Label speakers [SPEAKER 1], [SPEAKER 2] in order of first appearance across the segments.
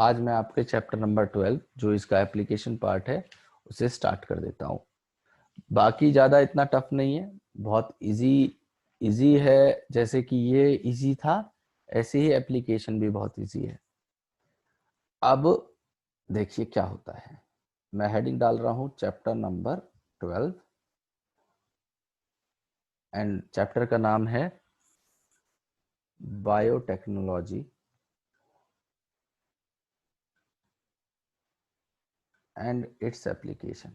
[SPEAKER 1] आज मैं आपके चैप्टर नंबर 12 जो इसका एप्लीकेशन पार्ट है उसे स्टार्ट कर देता हूँ। बाकी ज़्यादा इतना टफ नहीं है, बहुत इजी है। जैसे कि ये इजी था, ऐसे ही एप्लीकेशन भी बहुत इजी है। अब देखिए क्या होता है। मैं हेडिंग डाल रहा हूँ चैप्टर नंबर 12 एंड चैप्टर का नाम है बायोटेक्नोलॉजी एंड इट्स एप्लीकेशन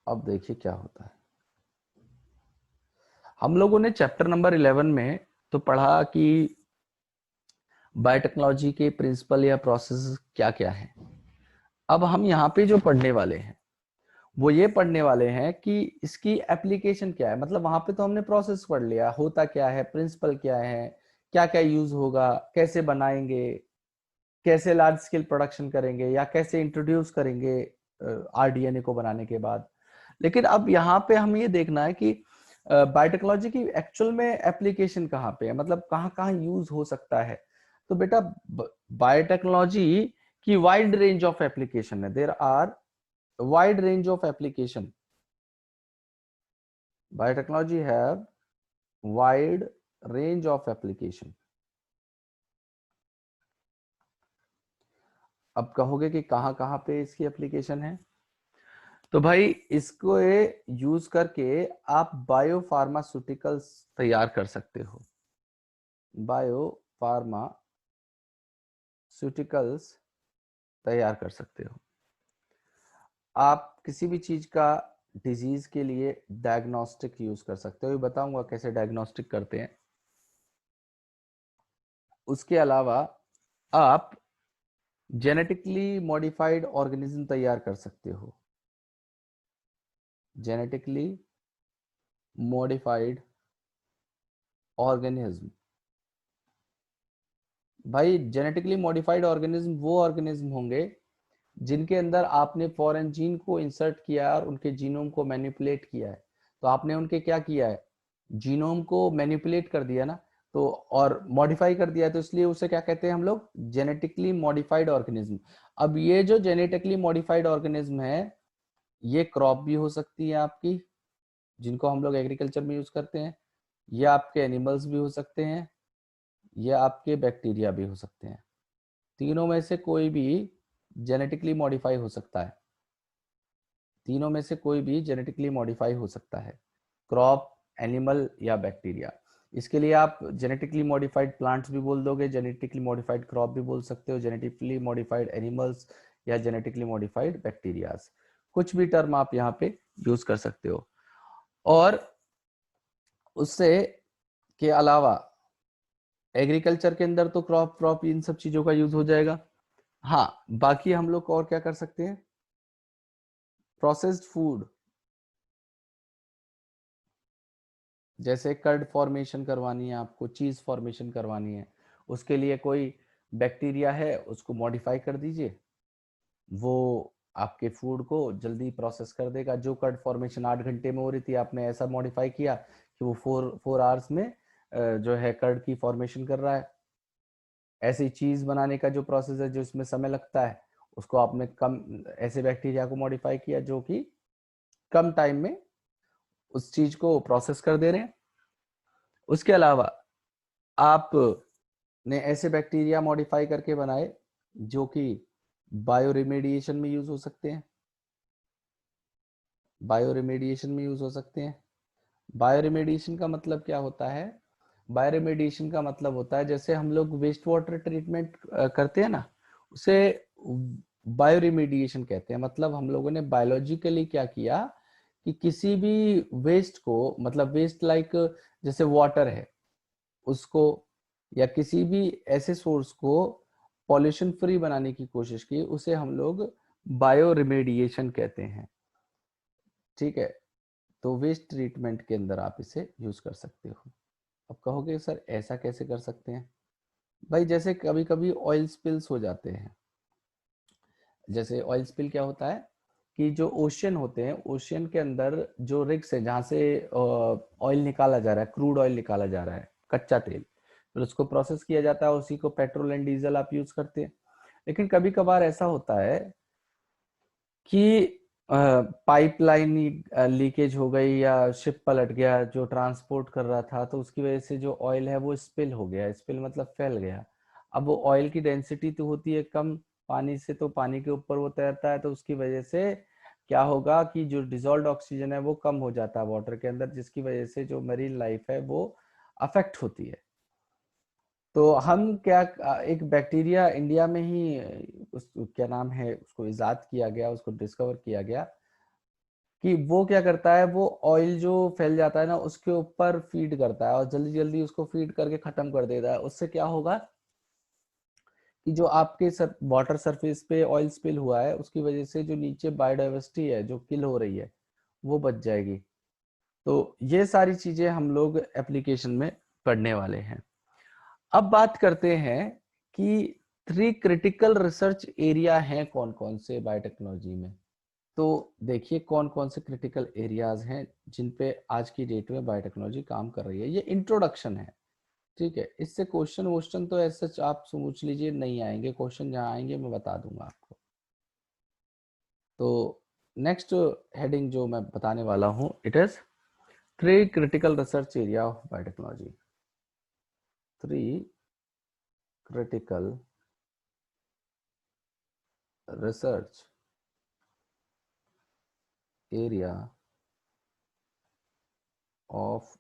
[SPEAKER 1] अब देखिए क्या होता है। हम लोगों ने चैप्टर नंबर 11 में तो पढ़ा कि बायोटेक्नोलॉजी के प्रिंसिपल या प्रोसेस क्या क्या है। अब हम यहाँ पे जो पढ़ने वाले हैं वो ये पढ़ने वाले हैं कि इसकी एप्लीकेशन क्या है। मतलब वहां पे तो हमने प्रोसेस पढ़ लिया, होता क्या है, प्रिंसिपल क्या है, क्या क्या यूज होगा, कैसे बनाएंगे, कैसे लार्ज स्केल प्रोडक्शन करेंगे या कैसे इंट्रोड्यूस करेंगे आरडीएनए को बनाने के बाद। लेकिन अब यहाँ पे हमें ये देखना है कि बायोटेक्नोलॉजी की एक्चुअल में एप्लीकेशन कहाँ पे है, मतलब कहाँ कहाँ यूज हो सकता है। तो बेटा बायोटेक्नोलॉजी की वाइड रेंज ऑफ एप्लीकेशन है। There are wide range of application. Biotechnology have wide range of application. अब कहोगे कि कहाँ कहाँ पे इसकी एप्लीकेशन है। तो भाई इसको यूज करके आप बायो फार्मास्यूटिकल्स तैयार कर सकते हो। बायो फार्मास्यूटिकल्स तैयार कर सकते हो। आप किसी भी चीज का डिजीज के लिए डायग्नोस्टिक यूज कर सकते हो। ये बताऊंगा कैसे डायग्नोस्टिक करते हैं। उसके अलावा आप जेनेटिकली मॉडिफाइड ऑर्गेनिज्म तैयार कर सकते हो। Genetically modified organism. भाई जेनेटिकली मॉडिफाइड ऑर्गेनिज्म वो ऑर्गेनिज्म होंगे जिनके अंदर आपने फॉरेन जीन को इंसर्ट किया है और उनके जीनोम को मैनिपुलेट किया है। तो आपने उनके क्या किया है, जीनोम को मैनिपुलेट कर दिया ना, तो और मॉडिफाई कर दिया है, तो इसलिए उसे क्या कहते हैं हम लोग, जेनेटिकली मॉडिफाइड ऑर्गेनिज्म। अब ये जो जेनेटिकली मॉडिफाइड ऑर्गेनिज्म है ये क्रॉप भी हो सकती है आपकी, जिनको हम लोग एग्रीकल्चर में यूज करते हैं, ये आपके एनिमल्स भी हो सकते हैं, ये आपके बैक्टीरिया भी हो सकते हैं। तीनों में से कोई भी जेनेटिकली मॉडिफाई हो सकता है। तीनों में से कोई भी जेनेटिकली मॉडिफाई हो सकता है, क्रॉप, एनिमल या बैक्टीरिया। इसके लिए आप जेनेटिकली मॉडिफाइड प्लांट्स भी बोल दोगे, जेनेटिकली मॉडिफाइड क्रॉप भी बोल सकते हो, जेनेटिकली मॉडिफाइड एनिमल्स या जेनेटिकली मॉडिफाइड बैक्टीरियाज। कुछ भी टर्म आप यहाँ पे यूज कर सकते हो। और उससे के अलावा एग्रीकल्चर के अंदर तो क्रॉप इन सब चीजों का यूज हो जाएगा। हाँ, बाकी हम लोग और क्या कर सकते हैं, प्रोसेस्ड फूड, जैसे कर्ड फॉर्मेशन करवानी है आपको, चीज फॉर्मेशन करवानी है, उसके लिए कोई बैक्टीरिया है उसको मॉडिफाई कर दीजिए, वो आपके फूड को जल्दी प्रोसेस कर देगा। जो कर्ड फॉर्मेशन 8 घंटे में हो रही थी, आपने ऐसा मॉडिफाई किया कि वो 4 आवर्स में जो है कर्ड की फॉर्मेशन कर रहा है। ऐसी चीज बनाने का जो प्रोसेस है जो इसमें समय लगता है, उसको आपने कम, ऐसे बैक्टीरिया को मॉडिफाई किया जो कि कम टाइम में उस चीज को प्रोसेस कर दे रहे हैं। उसके अलावा आपने ऐसे बैक्टीरिया मॉडिफाई करके बनाए जो कि बायो रिमेडिएशन में यूज हो सकते हैं। बायो रिमेडिएशन में यूज हो सकते हैं। बायो रिमेडिएशन का मतलब क्या होता है, बायो रिमेडिएशन का मतलब होता है जैसे हम लोग वेस्ट वाटर ट्रीटमेंट करते हैं ना, उसे बायो रिमेडिएशन कहते हैं। मतलब हम लोगों ने बायोलॉजिकली क्या किया कि किसी भी वेस्ट को, मतलब वेस्ट लाइक जैसे वाटर है उसको, या किसी भी ऐसे सोर्स को पॉल्यूशन फ्री बनाने की कोशिश की, उसे हम लोग बायो रिमेडिएशन कहते हैं। ठीक है, तो वेस्ट ट्रीटमेंट के अंदर आप इसे यूज कर सकते हो। अब कहोगे सर ऐसा कैसे कर सकते हैं। भाई जैसे कभी कभी ऑयल स्पिल्स हो जाते हैं। जैसे ऑयल स्पिल क्या होता है, कि जो ओशियन होते हैं, ओशियन के अंदर जो रिग्स है जहाँ से ऑयल निकाला जा रहा है, क्रूड ऑयल निकाला जा रहा है, कच्चा तेल, फिर उसको प्रोसेस किया जाता है, उसी को पेट्रोल एंड डीजल आप यूज करते हैं। लेकिन कभी कभार ऐसा होता है कि पाइपलाइन लीकेज हो गई या शिप पलट गया जो ट्रांसपोर्ट कर रहा था, तो उसकी वजह से जो ऑयल है वो स्पिल हो गया, स्पिल मतलब फैल गया। अब वो ऑयल की डेंसिटी तो होती है कम पानी से, तो पानी के ऊपर वो तैरता है, तो उसकी वजह से क्या होगा कि जो डिजोल्व्ड ऑक्सीजन है वो कम हो जाता है वाटर के अंदर, जिसकी वजह से जो मरीन लाइफ है वो अफेक्ट होती है। तो हम क्या, एक बैक्टीरिया इंडिया में ही क्या नाम है, उसको इजाद किया गया, उसको डिस्कवर किया गया कि वो क्या करता है, वो ऑयल जो फैल जाता है ना उसके ऊपर फीड करता है और जल्दी जल्दी उसको फीड करके खत्म कर देता है। उससे क्या होगा कि जो आपके वाटर सरफेस पे ऑयल स्पिल हुआ है उसकी वजह से जो नीचे बायोडाइवर्सिटी है जो किल हो रही है वो बच जाएगी। तो ये सारी चीजें हम लोग एप्लीकेशन में पढ़ने वाले हैं। अब बात करते हैं कि 3 क्रिटिकल रिसर्च एरिया हैं कौन कौन से बायोटेक्नोलॉजी में। तो देखिए कौन कौन से क्रिटिकल एरियाज हैं जिन पे आज की डेट में बायोटेक्नोलॉजी काम कर रही है। ये इंट्रोडक्शन है, ठीक है। इससे क्वेश्चन वोश्चन तो ऐसे आप सोच लीजिए नहीं आएंगे, क्वेश्चन जहाँ आएंगे मैं बता दूंगा आपको। तो नेक्स्ट हेडिंग जो मैं बताने वाला हूँ, it is 3 critical research area of biotechnology. 3 critical research area of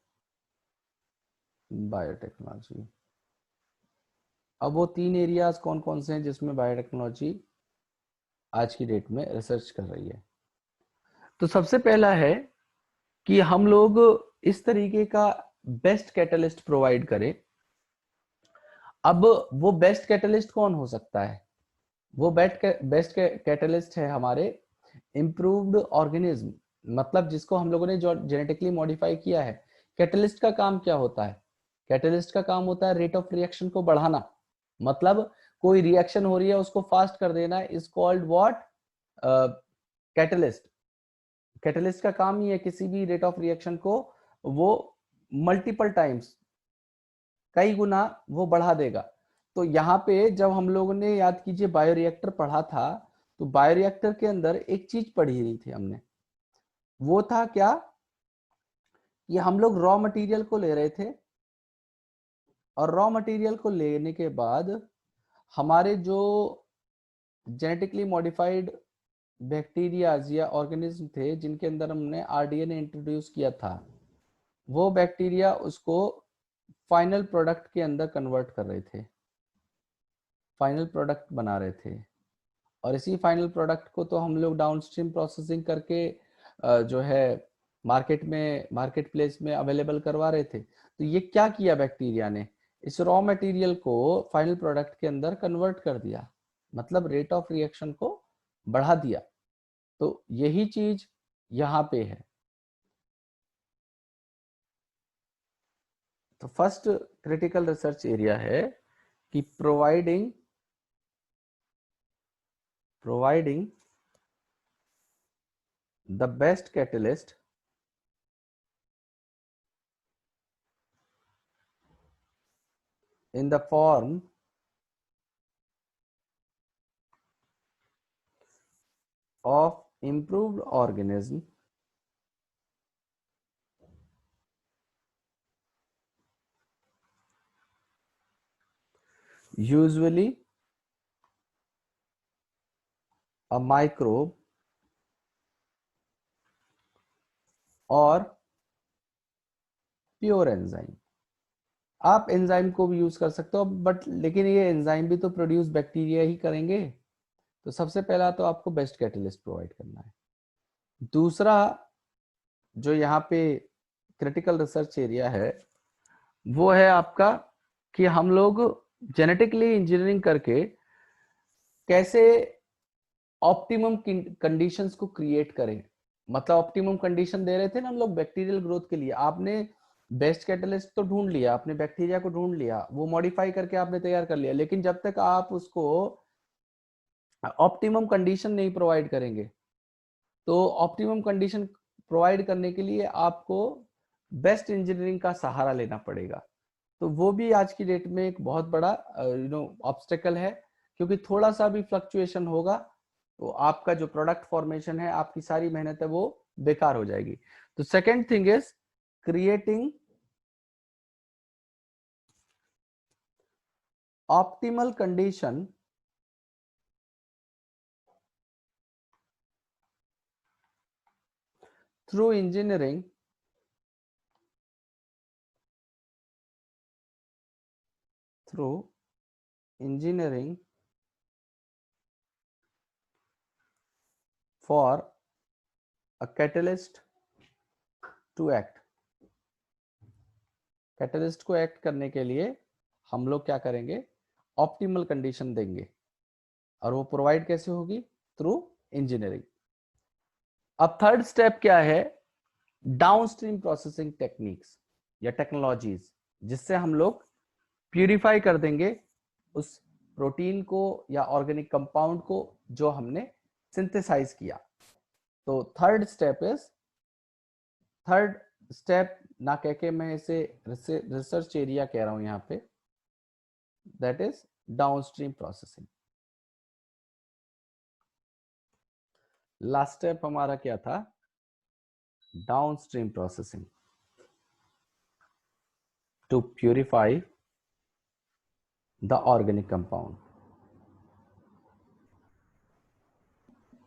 [SPEAKER 1] biotechnology. अब वो 3 एरियाज कौन कौन से हैं जिसमें बायोटेक्नोलॉजी आज की डेट में रिसर्च कर रही है। तो सबसे पहला है कि हम लोग इस तरीके का बेस्ट कैटलिस्ट प्रोवाइड करें। अब वो बेस्ट कैटलिस्ट कौन हो सकता है? वो बेस्ट कैटलिस्ट है हमारे इम्प्रूव्ड ऑर्गेनिज्म, मतलब जिसको हम लोगों ने जो जेनेटिकली मॉडिफाई किया है। कैटलिस्ट का काम क्या होता है? कैटलिस्ट का काम होता है रेट ऑफ रिएक्शन को बढ़ाना, मतलब कोई रिएक्शन हो रही है उसको फास्ट कर देना, is called what, catalyst. Catalyst का काम ही है किसी भी रेट ऑफ रिएक्शन को वो मल्टीपल टाइम्स, कई गुना वो बढ़ा देगा। तो यहाँ पे जब हम लोगों ने, याद कीजिए, बायोरिएक्टर पढ़ा था, तो बायोरिएक्टर के अंदर एक चीज पढ़ी रही थी हमने, वो था क्या, कि हम लोग रॉ मटेरियल को ले रहे थे और रॉ मटेरियल को लेने के बाद हमारे जो जेनेटिकली मॉडिफाइड बैक्टीरियाज या ऑर्गेनिज्म थे जिनके अंदर हमने आरडीएनए इंट्रोड्यूस किया था, वो बैक्टीरिया उसको फाइनल प्रोडक्ट के अंदर कन्वर्ट कर रहे थे, फाइनल प्रोडक्ट बना रहे थे। और इसी फाइनल प्रोडक्ट को तो हम लोग डाउनस्ट्रीम प्रोसेसिंग करके जो है मार्केट प्लेस में अवेलेबल करवा रहे थे। तो ये क्या किया बैक्टीरिया ने, इस रॉ मटेरियल को फाइनल प्रोडक्ट के अंदर कन्वर्ट कर दिया, मतलब रेट ऑफ रिएक्शन को बढ़ा दिया। तो यही चीज यहाँ पे है। तो फर्स्ट क्रिटिकल रिसर्च एरिया है कि providing the best catalyst in the form of improved organism usually a microbe or pure enzyme. आप एंजाइम को भी यूज कर सकते हो, बट लेकिन ये एंजाइम भी तो प्रोड्यूस बैक्टीरिया ही करेंगे। तो सबसे पहला तो आपको बेस्ट कैटलिस्ट प्रोवाइड करना है। दूसरा जो यहाँ पे क्रिटिकल रिसर्च एरिया है वो है आपका कि हम लोग जेनेटिकली इंजीनियरिंग करके कैसे ऑप्टिमम कंडीशंस को क्रिएट करें। मतलब ऑप्टिमम कंडीशन दे रहे थे ना हम लोग बैक्टीरियल ग्रोथ के लिए, आपने बेस्ट कैटलिस्ट तो ढूंढ लिया, आपने बैक्टीरिया को ढूंढ लिया, वो मॉडिफाई करके आपने तैयार कर लिया, लेकिन जब तक आप उसको ऑप्टिमम कंडीशन नहीं प्रोवाइड करेंगे तो ऑप्टिमम कंडीशन प्रोवाइड करने के लिए आपको बेस्ट इंजीनियरिंग का सहारा लेना पड़ेगा। तो वो भी आज की डेट में एक बहुत बड़ा ऑब्स्टेकल है, क्योंकि थोड़ा सा भी फ्लक्चुएशन होगा तो आपका जो प्रोडक्ट फॉर्मेशन है, आपकी सारी मेहनत है वो बेकार हो जाएगी। तो second thing is creating optimal condition through engineering for a catalyst to act। Catalyst को एक्ट करने के लिए हम लोग क्या करेंगे, ऑप्टिमल कंडीशन देंगे, और वो प्रोवाइड कैसे होगी, थ्रू इंजीनियरिंग। अब थर्ड स्टेप क्या है, डाउनस्ट्रीम प्रोसेसिंग टेक्निक्स या टेक्नोलॉजीज, जिससे हम लोग प्यूरिफाई कर देंगे उस प्रोटीन को या ऑर्गेनिक कंपाउंड को जो हमने सिंथेसाइज किया। तो थर्ड स्टेप ना कह के मैं इसे रिसर्च एरिया कह रहा हूं यहाँ पे, that is downstream processing. Last step हमारा क्या था, downstream processing to purify the organic compound,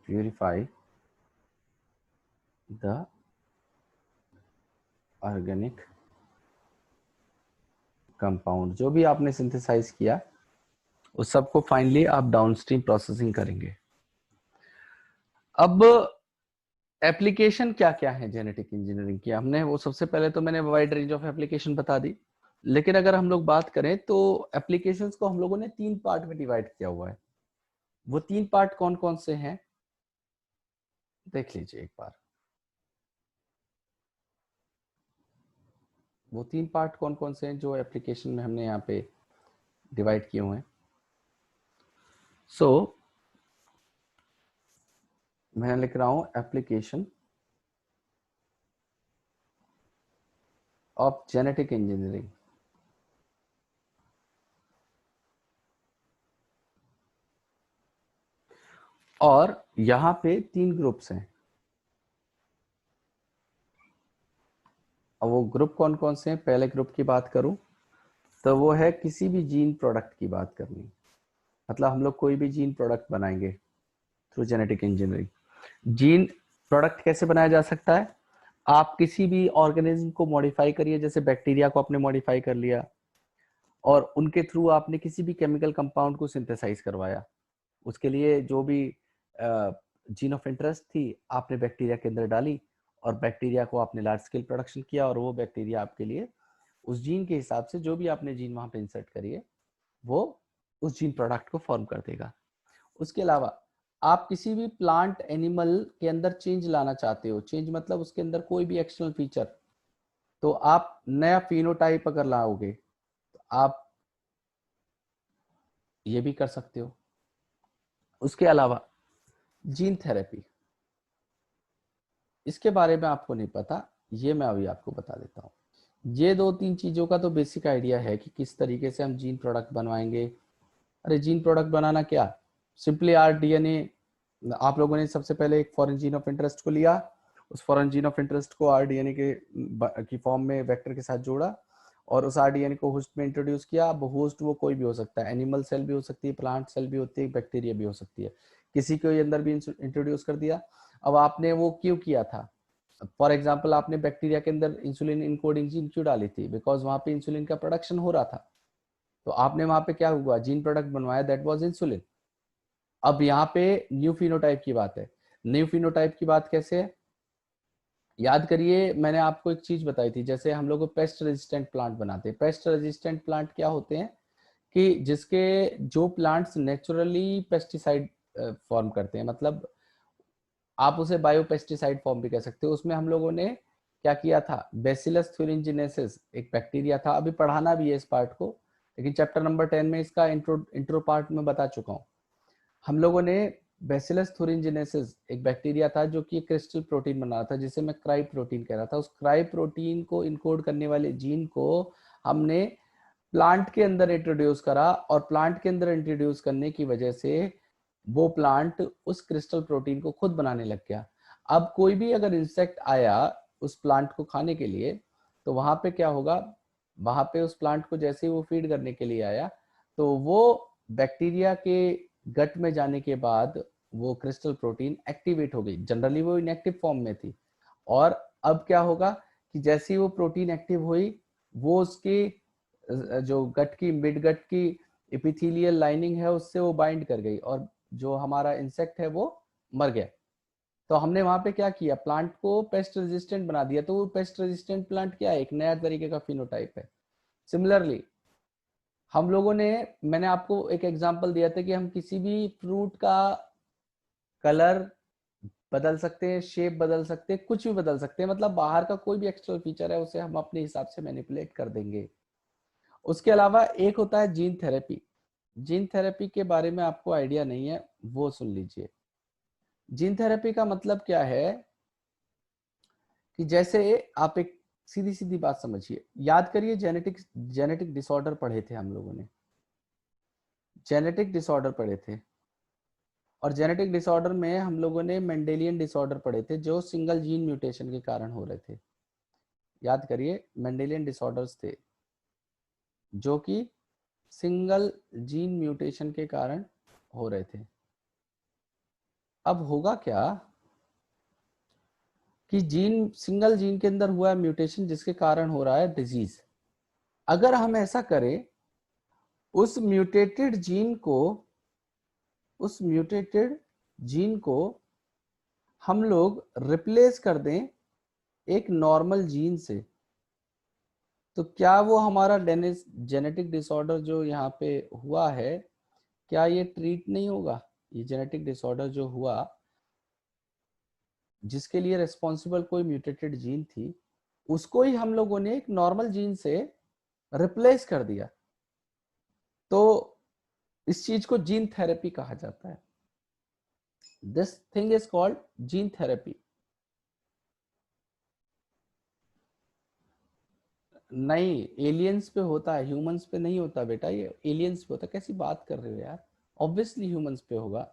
[SPEAKER 1] purify the organic compound. जो भी आपने सिंथेसाइज किया उस सबको फाइनली आप डाउनस्ट्रीम प्रोसेसिंग करेंगे। अब एप्लीकेशन क्या क्या है जेनेटिक इंजीनियरिंग की, हमने वो सबसे पहले तो मैंने वाइड रेंज ऑफ एप्लीकेशन बता दी, लेकिन अगर हम लोग बात करें तो एप्लीकेशंस को हम लोगों ने 3 पार्ट में डिवाइड किया हुआ है। वो 3 पार्ट कौन कौन से हैं देख लीजिए एक बार। वो 3 पार्ट कौन कौन से हैं जो एप्लीकेशन में हमने यहाँ पे डिवाइड किए हुए हैं। सो मैं लिख रहा हूं एप्लीकेशन ऑफ जेनेटिक इंजीनियरिंग। और यहां पे 3 ग्रुप्स हैं। अब वो ग्रुप कौन कौन से हैं, पहले ग्रुप की बात करूं तो वो है किसी भी जीन प्रोडक्ट की बात करनी, मतलब हम लोग कोई भी जीन प्रोडक्ट बनाएंगे through genetic engineering. Gene product कैसे बनाया जा सकता है, आप किसी भी ऑर्गेनिज्म को मॉडिफाई करिए, जैसे बैक्टीरिया को आपने मॉडिफाई कर लिया और उनके थ्रू आपने किसी भी केमिकल कंपाउंड को सिंथेसाइज करवाया, उसके लिए जो भी जीन ऑफ इंटरेस्ट थी आपने बैक्टीरिया के अंदर डाली और बैक्टीरिया को आपने लार्ज स्केल प्रोडक्शन किया, और वो बैक्टीरिया आपके लिए उस जीन के हिसाब से जो भी आपने जीन वहां पे इंसर्ट करिए वो उस जीन प्रोडक्ट को फॉर्म कर देगा। उसके अलावा आप किसी भी प्लांट एनिमल के अंदर चेंज लाना चाहते हो, चेंज मतलब उसके अंदर कोई भी एक्सटर्नल फीचर, तो आप नया फिनोटाइप अगर लाओगे तो आप ये भी कर सकते हो। उसके अलावा जीन थेरेपी, इसके बारे में आपको नहीं पता, ये मैं अभी आपको बता देता हूँ। ये 2-3 चीजों का तो बेसिक आइडिया है कि किस तरीके से हम जीन प्रोडक्ट बनवाएंगे। अरे जीन प्रोडक्ट बनाना क्या, सिंपली आरडीएनए, आप लोगों ने सबसे पहले एक फॉरेन जीन ऑफ इंटरेस्ट को लिया, उस फॉरेन जीन ऑफ इंटरेस्ट को आरडीएनए के की फॉर्म में वेक्टर के साथ जोड़ा और उस आरडीएनए को होस्ट में इंट्रोड्यूस किया। अब होस्ट वो कोई भी हो सकता है, एनिमल सेल भी हो सकती है, प्लांट सेल भी होती है, बैक्टीरिया भी हो सकती है, किसी के अंदर भी इंट्रोड्यूस कर दिया। अब आपने वो क्यों किया था, फॉर एग्जाम्पल आपने बैक्टीरिया के अंदर इंसुलिन इनकोडिंग जीन क्यों डाली थी, बिकॉज वहां पे इंसुलिन का प्रोडक्शन हो रहा था, तो आपने वहां पे क्या हुआ, जीन प्रोडक्ट बनवाया, दैट वाज इंसुलिन। अब यहाँ पे न्यू फिनोटाइप की बात है। न्यू फिनोटाइप की बात कैसे है, याद करिए मैंने आपको एक चीज बताई थी, जैसे हम लोग पेस्ट रेजिस्टेंट प्लांट बनाते हैं। पेस्ट रेजिस्टेंट प्लांट क्या होते हैं कि जिसके जो प्लांट्स नेचुरली पेस्टिसाइड फॉर्म करते हैं, मतलब आप उसे बायोपेस्टिसाइड फॉर्म भी कह सकते हो। उसमें हम लोगों ने क्या किया था, बेसिलस thuringiensis एक बैक्टीरिया था, अभी पढ़ाना भी है इस पार्ट को, लेकिन चैप्टर नंबर 10 में इसका इंट्रो पार्ट में बता चुका हूँ। हम लोगों ने बैसिलस थुरिनजेनेसिस एक बैक्टीरिया था जो कि क्रिस्टल प्रोटीन बना रहा था, जिसे मैं क्राई प्रोटीन कह रहा था। उस क्राई प्रोटीन को इनकोड करने वाले जीन को हमने प्लांट के अंदर इंट्रोड्यूस करा, और प्लांट के अंदर इंट्रोड्यूस करने की वजह से वो प्लांट उस क्रिस्टल प्रोटीन को खुद बनाने लग गया। अब कोई भी अगर इंसेक्ट आया उस प्लांट को खाने के लिए, तो वहां पे क्या होगा, वहां पे उस प्लांट को जैसे ही वो फीड करने के लिए आया, तो वो बैक्टीरिया के गट में जाने के बाद वो क्रिस्टल प्रोटीन एक्टिवेट हो गई। जनरली वो इनएक्टिव फॉर्म में थी, और अब क्या होगा कि जैसे ही वो प्रोटीन एक्टिव हुई, वो उसकी जो गट की मिड गट की एपिथेलियल लाइनिंग है उससे वो बाइंड कर गई, और जो हमारा इंसेक्ट है वो मर गया। तो हमने वहां पे क्या किया, प्लांट को पेस्ट रेजिस्टेंट बना दिया। तो वो पेस्ट रेजिस्टेंट प्लांट क्या है, एक नया तरीके का फिनोटाइप है। सिमिलरली हम लोगों ने, मैंने आपको एक एग्जांपल दिया था कि हम किसी भी फ्रूट का कलर बदल सकते हैं, शेप बदल सकते हैं, कुछ भी बदल सकते हैं, मतलब बाहर का कोई भी एक्सटर्नल फीचर है उसे हम अपने हिसाब से मैनिपुलेट कर देंगे। उसके अलावा एक होता है जीन थेरेपी। जीन थेरेपी के बारे में आपको आइडिया नहीं है, वो सुन लीजिए। जीन थेरेपी का मतलब क्या है कि जैसे आप एक सीधी सीधी बात समझिए, याद करिए जेनेटिक डिसऑर्डर पढ़े थे हम लोगों ने, जेनेटिक डिसऑर्डर पढ़े थे, और जेनेटिक डिसऑर्डर में हम लोगों ने मेंडेलियन डिसऑर्डर पढ़े थे जो सिंगल जीन म्यूटेशन के कारण हो रहे थे। याद करिए, मेंडेलियन डिसऑर्डर्स थे जो कि सिंगल जीन म्यूटेशन के कारण हो रहे थे। अब होगा क्या कि जीन, सिंगल जीन के अंदर हुआ है म्यूटेशन जिसके कारण हो रहा है डिजीज। अगर हम ऐसा करें, उस म्यूटेटेड जीन को, उस म्यूटेटेड जीन को हम लोग रिप्लेस कर दें एक नॉर्मल जीन से, तो क्या वो हमारा जेनेटिक डिसऑर्डर जो यहाँ पे हुआ है, क्या ये ट्रीट नहीं होगा? ये जेनेटिक डिसऑर्डर जो हुआ जिसके लिए रिस्पॉन्सिबल कोई म्यूटेटेड जीन थी, उसको ही हम लोगों ने एक नॉर्मल जीन से रिप्लेस कर दिया। तो इस चीज को जीन थेरेपी कहा जाता है। This thing is called gene therapy. नहीं, एलियंस पे होता है, ह्यूमंस पे नहीं होता बेटा, ये एलियंस पे होता है। कैसी बात कर रहे हो यार, ऑब्वियसली ह्यूमंस पे होगा।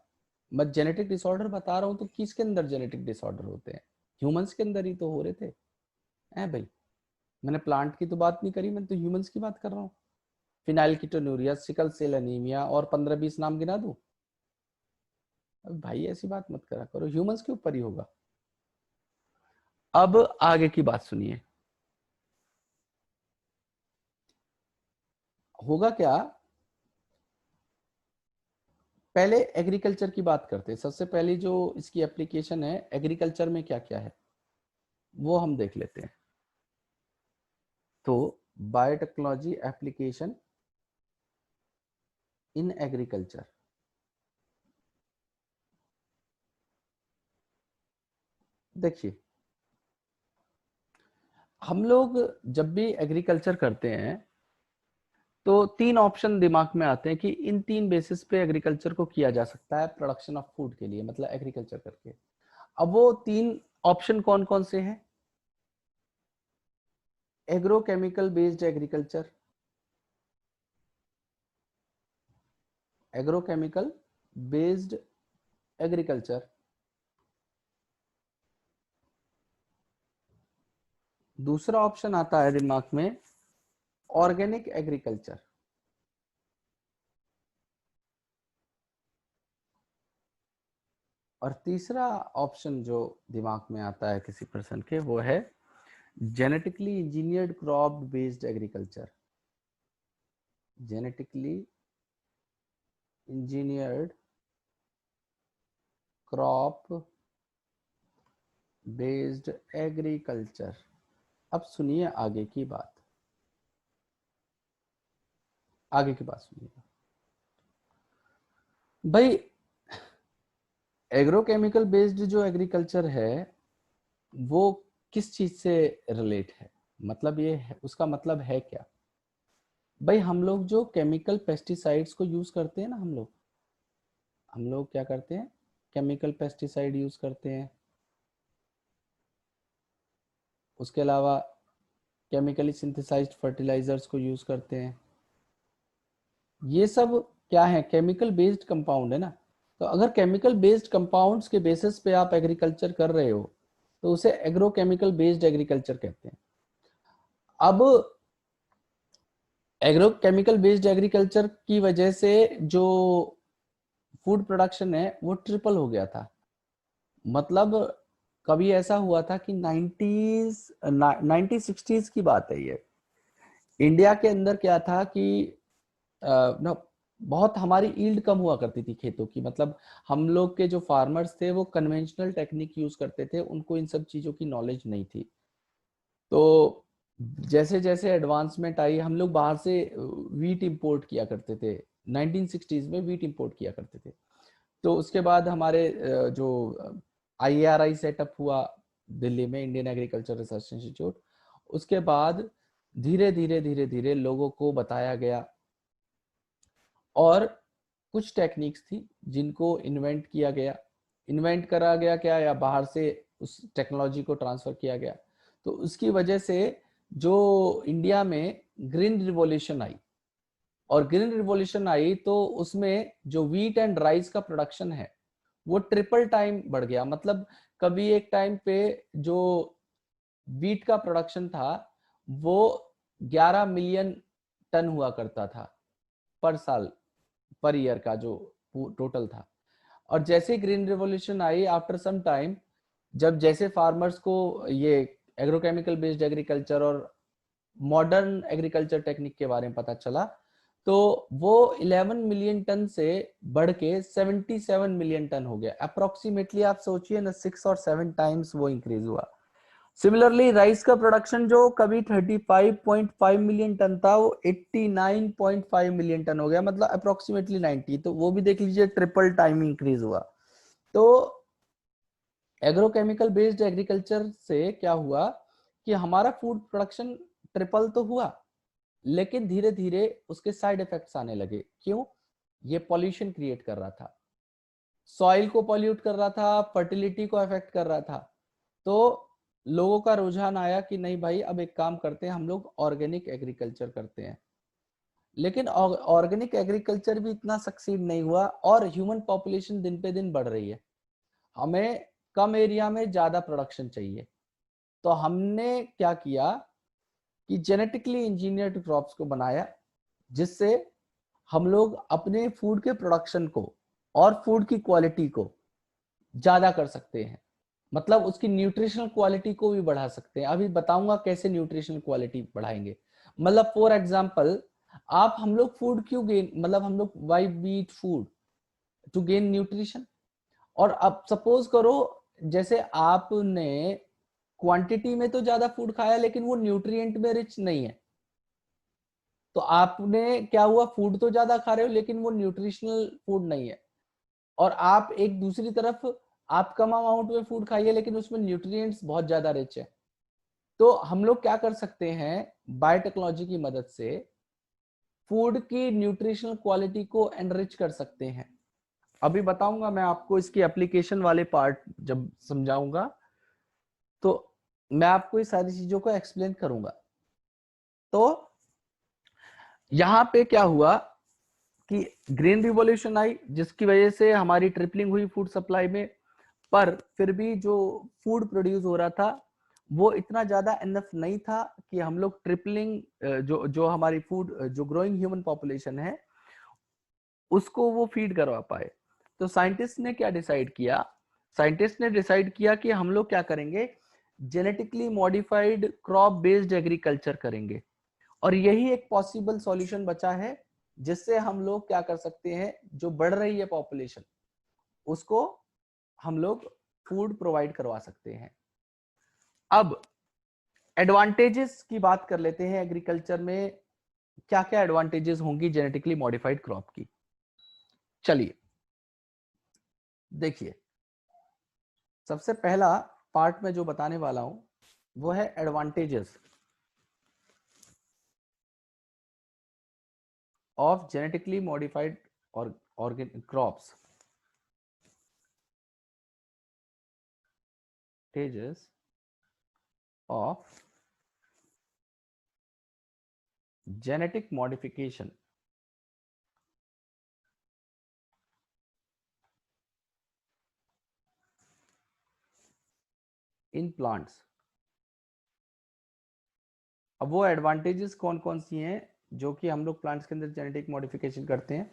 [SPEAKER 1] मैं जेनेटिक डिसऑर्डर बता रहा हूँ, तो किसके अंदर जेनेटिक डिसऑर्डर होते हैं? ह्यूमंस के अंदर ही तो हो रहे थे। है भाई, मैंने प्लांट की तो बात नहीं करी, मैं तो ह्यूमंस की बात कर रहा हूँ। फिनाइलकीटोन्यूरिया, सिकल सेल एनीमिया, और 15-20 नाम गिना दूं? अब भाई ऐसी बात मत करा करो, ह्यूमंस के ऊपर ही होगा। अब आगे की बात सुनिए, होगा क्या। पहले एग्रीकल्चर की बात करते हैं। सबसे पहली जो इसकी एप्लीकेशन है एग्रीकल्चर में क्या क्या है वो हम देख लेते हैं। तो बायोटेक्नोलॉजी एप्लीकेशन इन एग्रीकल्चर, देखिए हम लोग जब भी एग्रीकल्चर करते हैं तो तीन ऑप्शन दिमाग में आते हैं कि इन तीन बेसिस पे एग्रीकल्चर को किया जा सकता है प्रोडक्शन ऑफ फूड के लिए, मतलब एग्रीकल्चर करके। अब वो तीन ऑप्शन कौन कौन से हैं? Agrochemical based agriculture, agrochemical based agriculture. दूसरा ऑप्शन आता है दिमाग में ऑर्गेनिक एग्रीकल्चर। और तीसरा ऑप्शन जो दिमाग में आता है किसी पर्सन के, वो है genetically engineered crop based agriculture. Genetically engineered crop based agriculture. अब सुनिए आगे की बात, आगे की बात सुनिएगा भाई। एग्रोकेमिकल बेस्ड जो एग्रीकल्चर है वो किस चीज से रिलेट है, मतलब ये है, उसका मतलब है क्या? भाई हम लोग जो केमिकल पेस्टिसाइड्स को यूज करते हैं ना, हम लोग क्या करते हैं, केमिकल पेस्टिसाइड यूज करते हैं, उसके अलावा केमिकली सिंथेसाइज्ड फर्टिलाइजर्स को यूज करते हैं। ये सब क्या है, केमिकल बेस्ड कंपाउंड है ना। तो अगर केमिकल बेस्ड कंपाउंड्स के बेसिस पे आप एग्रीकल्चर कर रहे हो तो उसे एग्रोकेमिकल बेस्ड एग्रीकल्चर कहते हैं। अब एग्रोकेमिकल बेस्ड एग्रीकल्चर की वजह से जो फूड प्रोडक्शन है वो ट्रिपल हो गया था। मतलब कभी ऐसा हुआ था कि 1960s की बात है ये, इंडिया के अंदर क्या था कि ना बहुत हमारी ईल्ड कम हुआ करती थी खेतों की। मतलब हम लोग के जो फार्मर्स थे वो कन्वेंशनल टेक्निक यूज करते थे, उनको इन सब चीजों की नॉलेज नहीं थी। तो जैसे जैसे एडवांसमेंट आई, हम लोग बाहर से वीट इंपोर्ट किया करते थे, 1960s में वीट इंपोर्ट किया करते थे। तो उसके बाद हमारे जो IARI सेटअप हुआ दिल्ली में, इंडियन एग्रीकल्चर रिसर्च इंस्टीट्यूट, उसके बाद धीरे धीरे धीरे धीरे लोगों को बताया गया और कुछ टेक्निक्स थी जिनको इन्वेंट किया गया, इन्वेंट करा गया क्या, या बाहर से उस टेक्नोलॉजी को ट्रांसफर किया गया। तो उसकी वजह से जो इंडिया में ग्रीन रिवॉल्यूशन आई, और ग्रीन रिवॉल्यूशन आई तो उसमें जो व्हीट एंड राइस का प्रोडक्शन है वो ट्रिपल टाइम बढ़ गया। मतलब कभी एक टाइम पे जो व्हीट का प्रोडक्शन था वो 11 मिलियन टन हुआ करता था पर साल, पर ईयर का जो टोटल था। और जैसे ग्रीन रिवॉल्यूशन आई आफ्टर सम टाइम, जब जैसे फार्मर्स को ये एग्रोकेमिकल बेस्ड एग्रीकल्चर और मॉडर्न एग्रीकल्चर टेक्निक के बारे में पता चला, तो वो 11 मिलियन टन से बढ़ के 77 मिलियन टन हो गया। अप्रोक्सीमेटली आप सोचिए ना, 6 और 7 टाइम्स वो इंक्रीज हुआ। सिमिलरली राइस का प्रोडक्शन जो कभी 35.5 मिलियन टन था वो 89.5 मिलियन टन हो गया, मतलब अप्रोक्सीमेटली 90। तो वो भी देख लीजिए, ट्रिपल टाइम इंक्रीज हुआ। तो एग्रोकेमिकल बेस्ड एग्रीकल्चर से क्या हुआ कि हमारा फूड प्रोडक्शन ट्रिपल तो हुआ, लेकिन धीरे धीरे उसके साइड इफेक्ट्स आने लगे। क्यों? ये पॉल्यूशन क्रिएट कर रहा था, सॉइल को पॉल्यूट कर रहा था, फर्टिलिटी को अफेक्ट कर रहा था। तो लोगों का रुझान आया कि नहीं भाई, अब एक काम करते हैं, हम लोग ऑर्गेनिक एग्रीकल्चर करते हैं। लेकिन ऑर्गेनिक एग्रीकल्चर भी इतना सक्सीड नहीं हुआ, और ह्यूमन पॉपुलेशन दिन पे दिन बढ़ रही है, हमें कम एरिया में ज्यादा प्रोडक्शन चाहिए। तो हमने क्या किया कि जेनेटिकली इंजीनियर्ड क्रॉप्स को बनाया, जिससे हम लोग अपने फूड के प्रोडक्शन को और फूड की क्वालिटी को ज्यादा कर सकते हैं। मतलब उसकी न्यूट्रिशनल क्वालिटी को भी बढ़ा सकते हैं। अभी बताऊंगा कैसे न्यूट्रिशनल क्वालिटी बढ़ाएंगे। मतलब फॉर एग्जांपल, आप हम लोग फूड क्यों गेन, मतलब हम लोग why we eat food to gain nutrition. और अब सपोज करो, जैसे आपने क्वांटिटी में तो ज्यादा फूड खाया लेकिन वो न्यूट्रिएंट में रिच नहीं है, तो आपने क्या हुआ, फूड तो ज्यादा खा रहे हो लेकिन वो न्यूट्रिशनल फूड नहीं है। और आप एक दूसरी तरफ, आप कम अमाउंट में फूड खाइए लेकिन उसमें न्यूट्रिएंट्स बहुत ज्यादा रिच है। तो हम लोग क्या कर सकते हैं, बायोटेक्नोलॉजी की मदद से फूड की न्यूट्रिशनल क्वालिटी को एनरिच कर सकते हैं। अभी बताऊंगा मैं आपको, इसकी एप्लीकेशन वाले पार्ट जब समझाऊंगा तो मैं आपको ये सारी चीजों को एक्सप्लेन करूंगा। तो यहां पे क्या हुआ कि ग्रीन रिवॉल्यूशन आई, जिसकी वजह से हमारी ट्रिपलिंग हुई फूड सप्लाई में। पर फिर भी जो फूड प्रोड्यूस हो रहा था वो इतना ज्यादा इनफ नहीं था कि हम लोग ट्रिपलिंग, जो जो हमारी फूड, जो ग्रोइंग ह्यूमन पॉपुलेशन है उसको वो फीड करवा पाए। तो साइंटिस्ट ने क्या डिसाइड किया, साइंटिस्ट ने डिसाइड किया कि हम लोग क्या करेंगे, genetically modified crop based agriculture करेंगे। और यही एक पॉसिबल सॉल्यूशन बचा है जिससे हम लोग क्या कर सकते हैं, जो बढ़ रही है पॉपुलेशन उसको हम लोग फूड प्रोवाइड करवा सकते हैं। अब एडवांटेजेस की बात कर लेते हैं, एग्रीकल्चर में क्या क्या एडवांटेजेस होंगी जेनेटिकली मॉडिफाइड क्रॉप की। चलिए देखिए, सबसे पहला पार्ट में जो बताने वाला हूं वो है एडवांटेजेस ऑफ जेनेटिकली मॉडिफाइड और organic crops. advantages of genetic modification in plants। अब वो एडवांटेजेस कौन कौन सी हैं जो कि हम लोग प्लांट्स के अंदर जेनेटिक मॉडिफिकेशन करते हैं।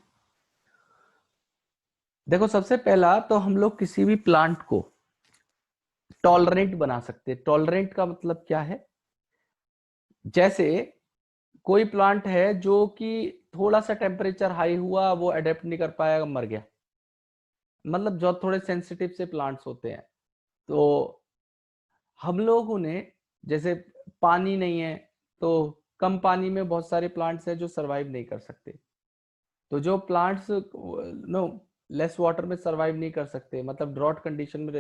[SPEAKER 1] देखो, सबसे पहला तो हम लोग किसी भी प्लांट को टॉलरेंट बना सकते हैं। टॉलरेंट का मतलब क्या है? जैसे कोई प्लांट है जो कि थोड़ा सा टेम्परेचर हाई हुआ, वो अडेप्ट नहीं कर पाया, मर गया। मतलब जो थोड़े सेंसिटिव से प्लांट्स होते हैं, तो हम लोगों ने, जैसे पानी नहीं है तो कम पानी में बहुत सारे प्लांट्स हैं जो सरवाइव नहीं कर सकते। तो जो प्लांट्स नो लेस वाटर में सरवाइव नहीं कर सकते, मतलब ड्रॉट कंडीशन में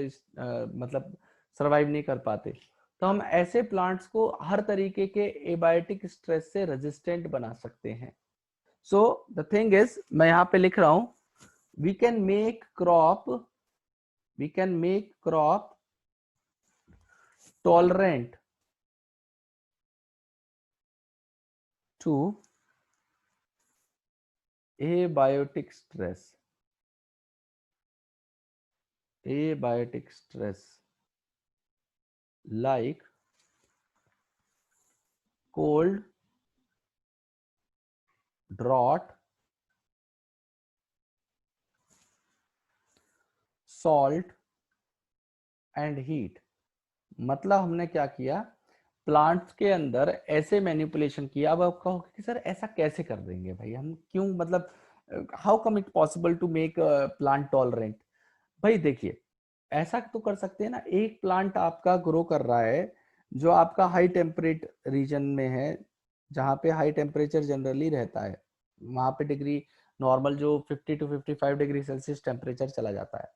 [SPEAKER 1] मतलब सरवाइव नहीं कर पाते, तो हम ऐसे प्लांट्स को हर तरीके के एबायोटिक स्ट्रेस से रेजिस्टेंट बना सकते हैं। सो द थिंग इज, मैं यहाँ पे लिख रहा हूं, we can make crop tolerant to abiotic stress like cold, drought, salt and heat. मतलब हमने क्या किया, प्लांट्स के अंदर ऐसे मैनिपुलेशन किया। अब आप कहोगे कि सर ऐसा कैसे कर देंगे भाई, हम क्यों, मतलब how come it possible to make plant tolerant. भाई देखिए, ऐसा तो कर सकते हैं ना, एक प्लांट आपका ग्रो कर रहा है जो आपका हाई टेम्परेट रीजन में है, जहाँ पे हाई टेम्परेचर जनरली रहता है, वहां पे डिग्री नॉर्मल जो 50 to 55 डिग्री सेल्सियस टेम्परेचर चला जाता है।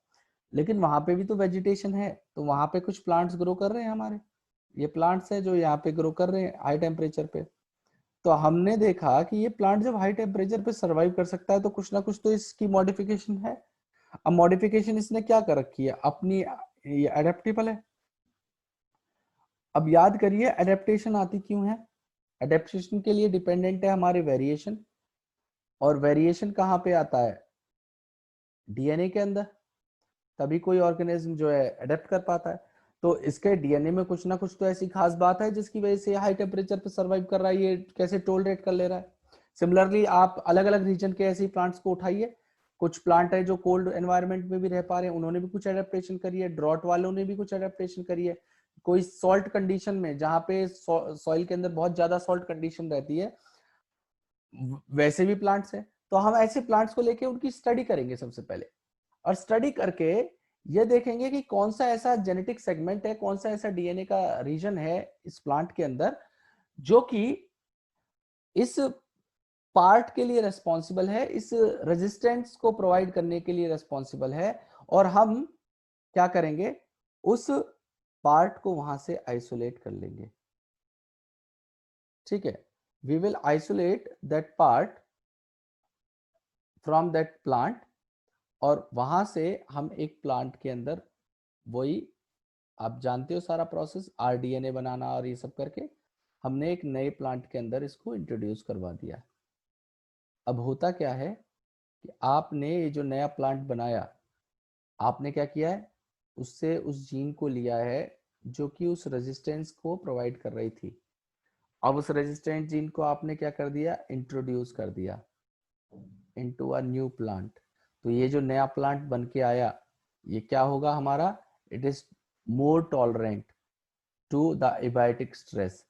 [SPEAKER 1] लेकिन वहां पे भी तो वेजिटेशन है, तो वहां पे कुछ प्लांट्स ग्रो कर रहे हैं हमारे, ये प्लांट्स है जो यहाँ पे ग्रो कर रहे हैं हाई टेम्परेचर पे। तो हमने देखा कि ये प्लांट जब हाई टेम्परेचर पे सरवाइव कर सकता है तो कुछ ना कुछ तो इसकी मॉडिफिकेशन है। अब मॉडिफिकेशन इसने क्या कर रखी है अपनी, ये अडेप्टेबल है। अब याद करिए अडेप्टेशन आती क्यों है? अडेप्टेशन के लिए डिपेंडेंट है हमारे वेरिएशन, और वेरिएशन कहाँ पे आता है? डीएनए के अंदर। तभी कोई ऑर्गेनिज्म जो है अडेप्ट कर पाता है। तो इसके डीएनए में कुछ ना कुछ तो ऐसी खास बात है जिसकी वजह से हाई टेम्परेचर पे सरवाइव कर रहा है, ये कैसे टोलरेट कर ले रहा है। सिमिलरली आप अलग अलग रीजन के ऐसे प्लांट्स को उठाइए, कुछ प्लांट है जो कोल्ड एनवायरनमेंट में भी रह पा रहे हैं, उन्होंने भी कुछ एडेप्टेशन करी है, ड्रॉट वालों ने भी कुछ एडेप्टेशन करी है, कोई सॉल्ट कंडीशन में जहाँ पे सॉइल के अंदर बहुत ज्यादा सॉल्ट कंडीशन रहती है, वैसे भी प्लांट्स हैं। तो हम ऐसे प्लांट्स को लेके उनकी स्टडी करेंगे सबसे पहले, और स्टडी करके ये देखेंगे कि कौन सा ऐसा जेनेटिक सेगमेंट है, कौन सा ऐसा डीएनए का रीजन है इस प्लांट के अंदर जो कि इस पार्ट के लिए रेस्पॉन्सिबल है, इस रेजिस्टेंस को प्रोवाइड करने के लिए रेस्पॉन्सिबल है। और हम क्या करेंगे, उस पार्ट को वहां से आइसोलेट कर लेंगे। ठीक है, we will isolate that part from that plant, और वहां से हम एक प्लांट के अंदर, वही आप जानते हो सारा प्रोसेस, आरडीएनए बनाना और ये सब करके हमने एक नए प्लांट के अंदर इसको इंट्रोड्यूस करवा दिया। अब होता क्या है कि आपने ये जो नया प्लांट बनाया, आपने क्या किया है, उससे उस जीन को लिया है जो कि उस रेजिस्टेंस को प्रोवाइड कर रही थी। अब उस रेजिस्टेंट जीन को आपने क्या कर दिया, इंट्रोड्यूस कर दिया इनटू अ न्यू प्लांट। तो ये जो नया प्लांट बन के आया, ये क्या होगा हमारा, it is more tolerant to the abiotic stress.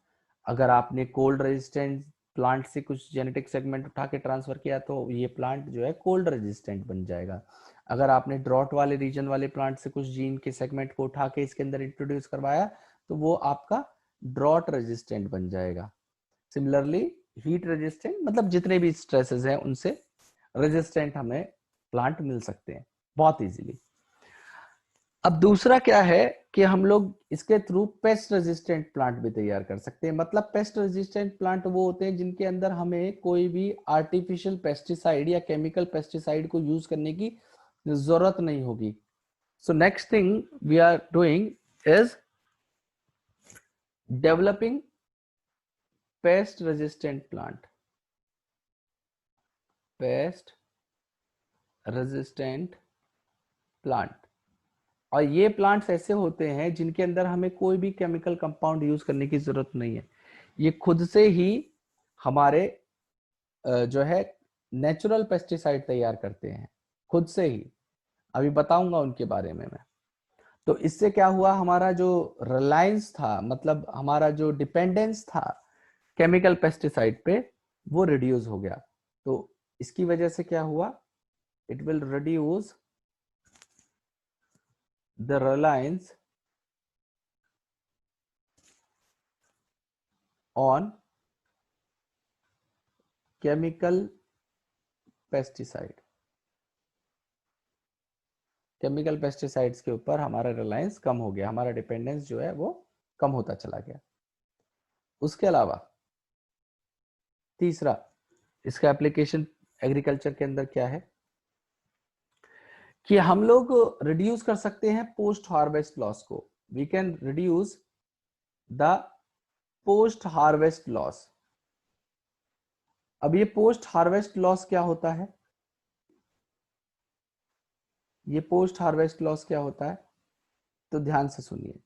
[SPEAKER 1] अगर आपने कोल्ड रेजिस्टेंट प्लांट से कुछ जेनेटिक सेगमेंट उठा के ट्रांसफर किया तो ये प्लांट जो है कोल्ड रेजिस्टेंट बन जाएगा। अगर आपने ड्रॉट वाले रीजन वाले प्लांट से कुछ जीन के सेगमेंट को उठा के इसके अंदर इंट्रोड्यूस करवाया तो वो आपका ड्रॉट रेजिस्टेंट बन जाएगा। सिमिलरली हीट रेजिस्टेंट, मतलब जितने भी स्ट्रेसेस हैं उनसे रेजिस्टेंट हमें प्लांट मिल सकते हैं बहुत इजीली। अब दूसरा क्या है कि हम लोग इसके थ्रू पेस्ट रेजिस्टेंट प्लांट भी तैयार कर सकते हैं। मतलब पेस्ट रेजिस्टेंट प्लांट वो होते हैं जिनके अंदर हमें कोई भी आर्टिफिशियल पेस्टिसाइड या केमिकल पेस्टिसाइड को यूज करने की जरूरत नहीं होगी। So next thing we are doing is developing pest resistant plant, pest resistant plant. और ये प्लांट्स ऐसे होते हैं जिनके अंदर हमें कोई भी केमिकल कंपाउंड यूज करने की जरूरत नहीं है, ये खुद से ही हमारे जो है नेचुरल पेस्टिसाइड तैयार करते हैं खुद से ही। अभी बताऊंगा उनके बारे में मैं। तो इससे क्या हुआ, हमारा जो रिलायंस था, मतलब हमारा जो डिपेंडेंस था केमिकल पेस्टिसाइड पे, वो रिड्यूस हो गया। तो इसकी वजह से क्या हुआ, it will reduce the reliance on chemical pesticide. Chemical pesticides के ऊपर हमारा रिलायंस कम हो गया, हमारा डिपेंडेंस जो है वो कम होता चला गया। उसके अलावा तीसरा, इसका एप्लीकेशन एग्रीकल्चर के अंदर क्या है कि हम लोग रिड्यूस कर सकते हैं पोस्ट हार्वेस्ट लॉस को। We can reduce the post harvest loss. अब ये पोस्ट हार्वेस्ट लॉस क्या होता है, ये पोस्ट हार्वेस्ट लॉस क्या होता है, तो ध्यान से सुनिए।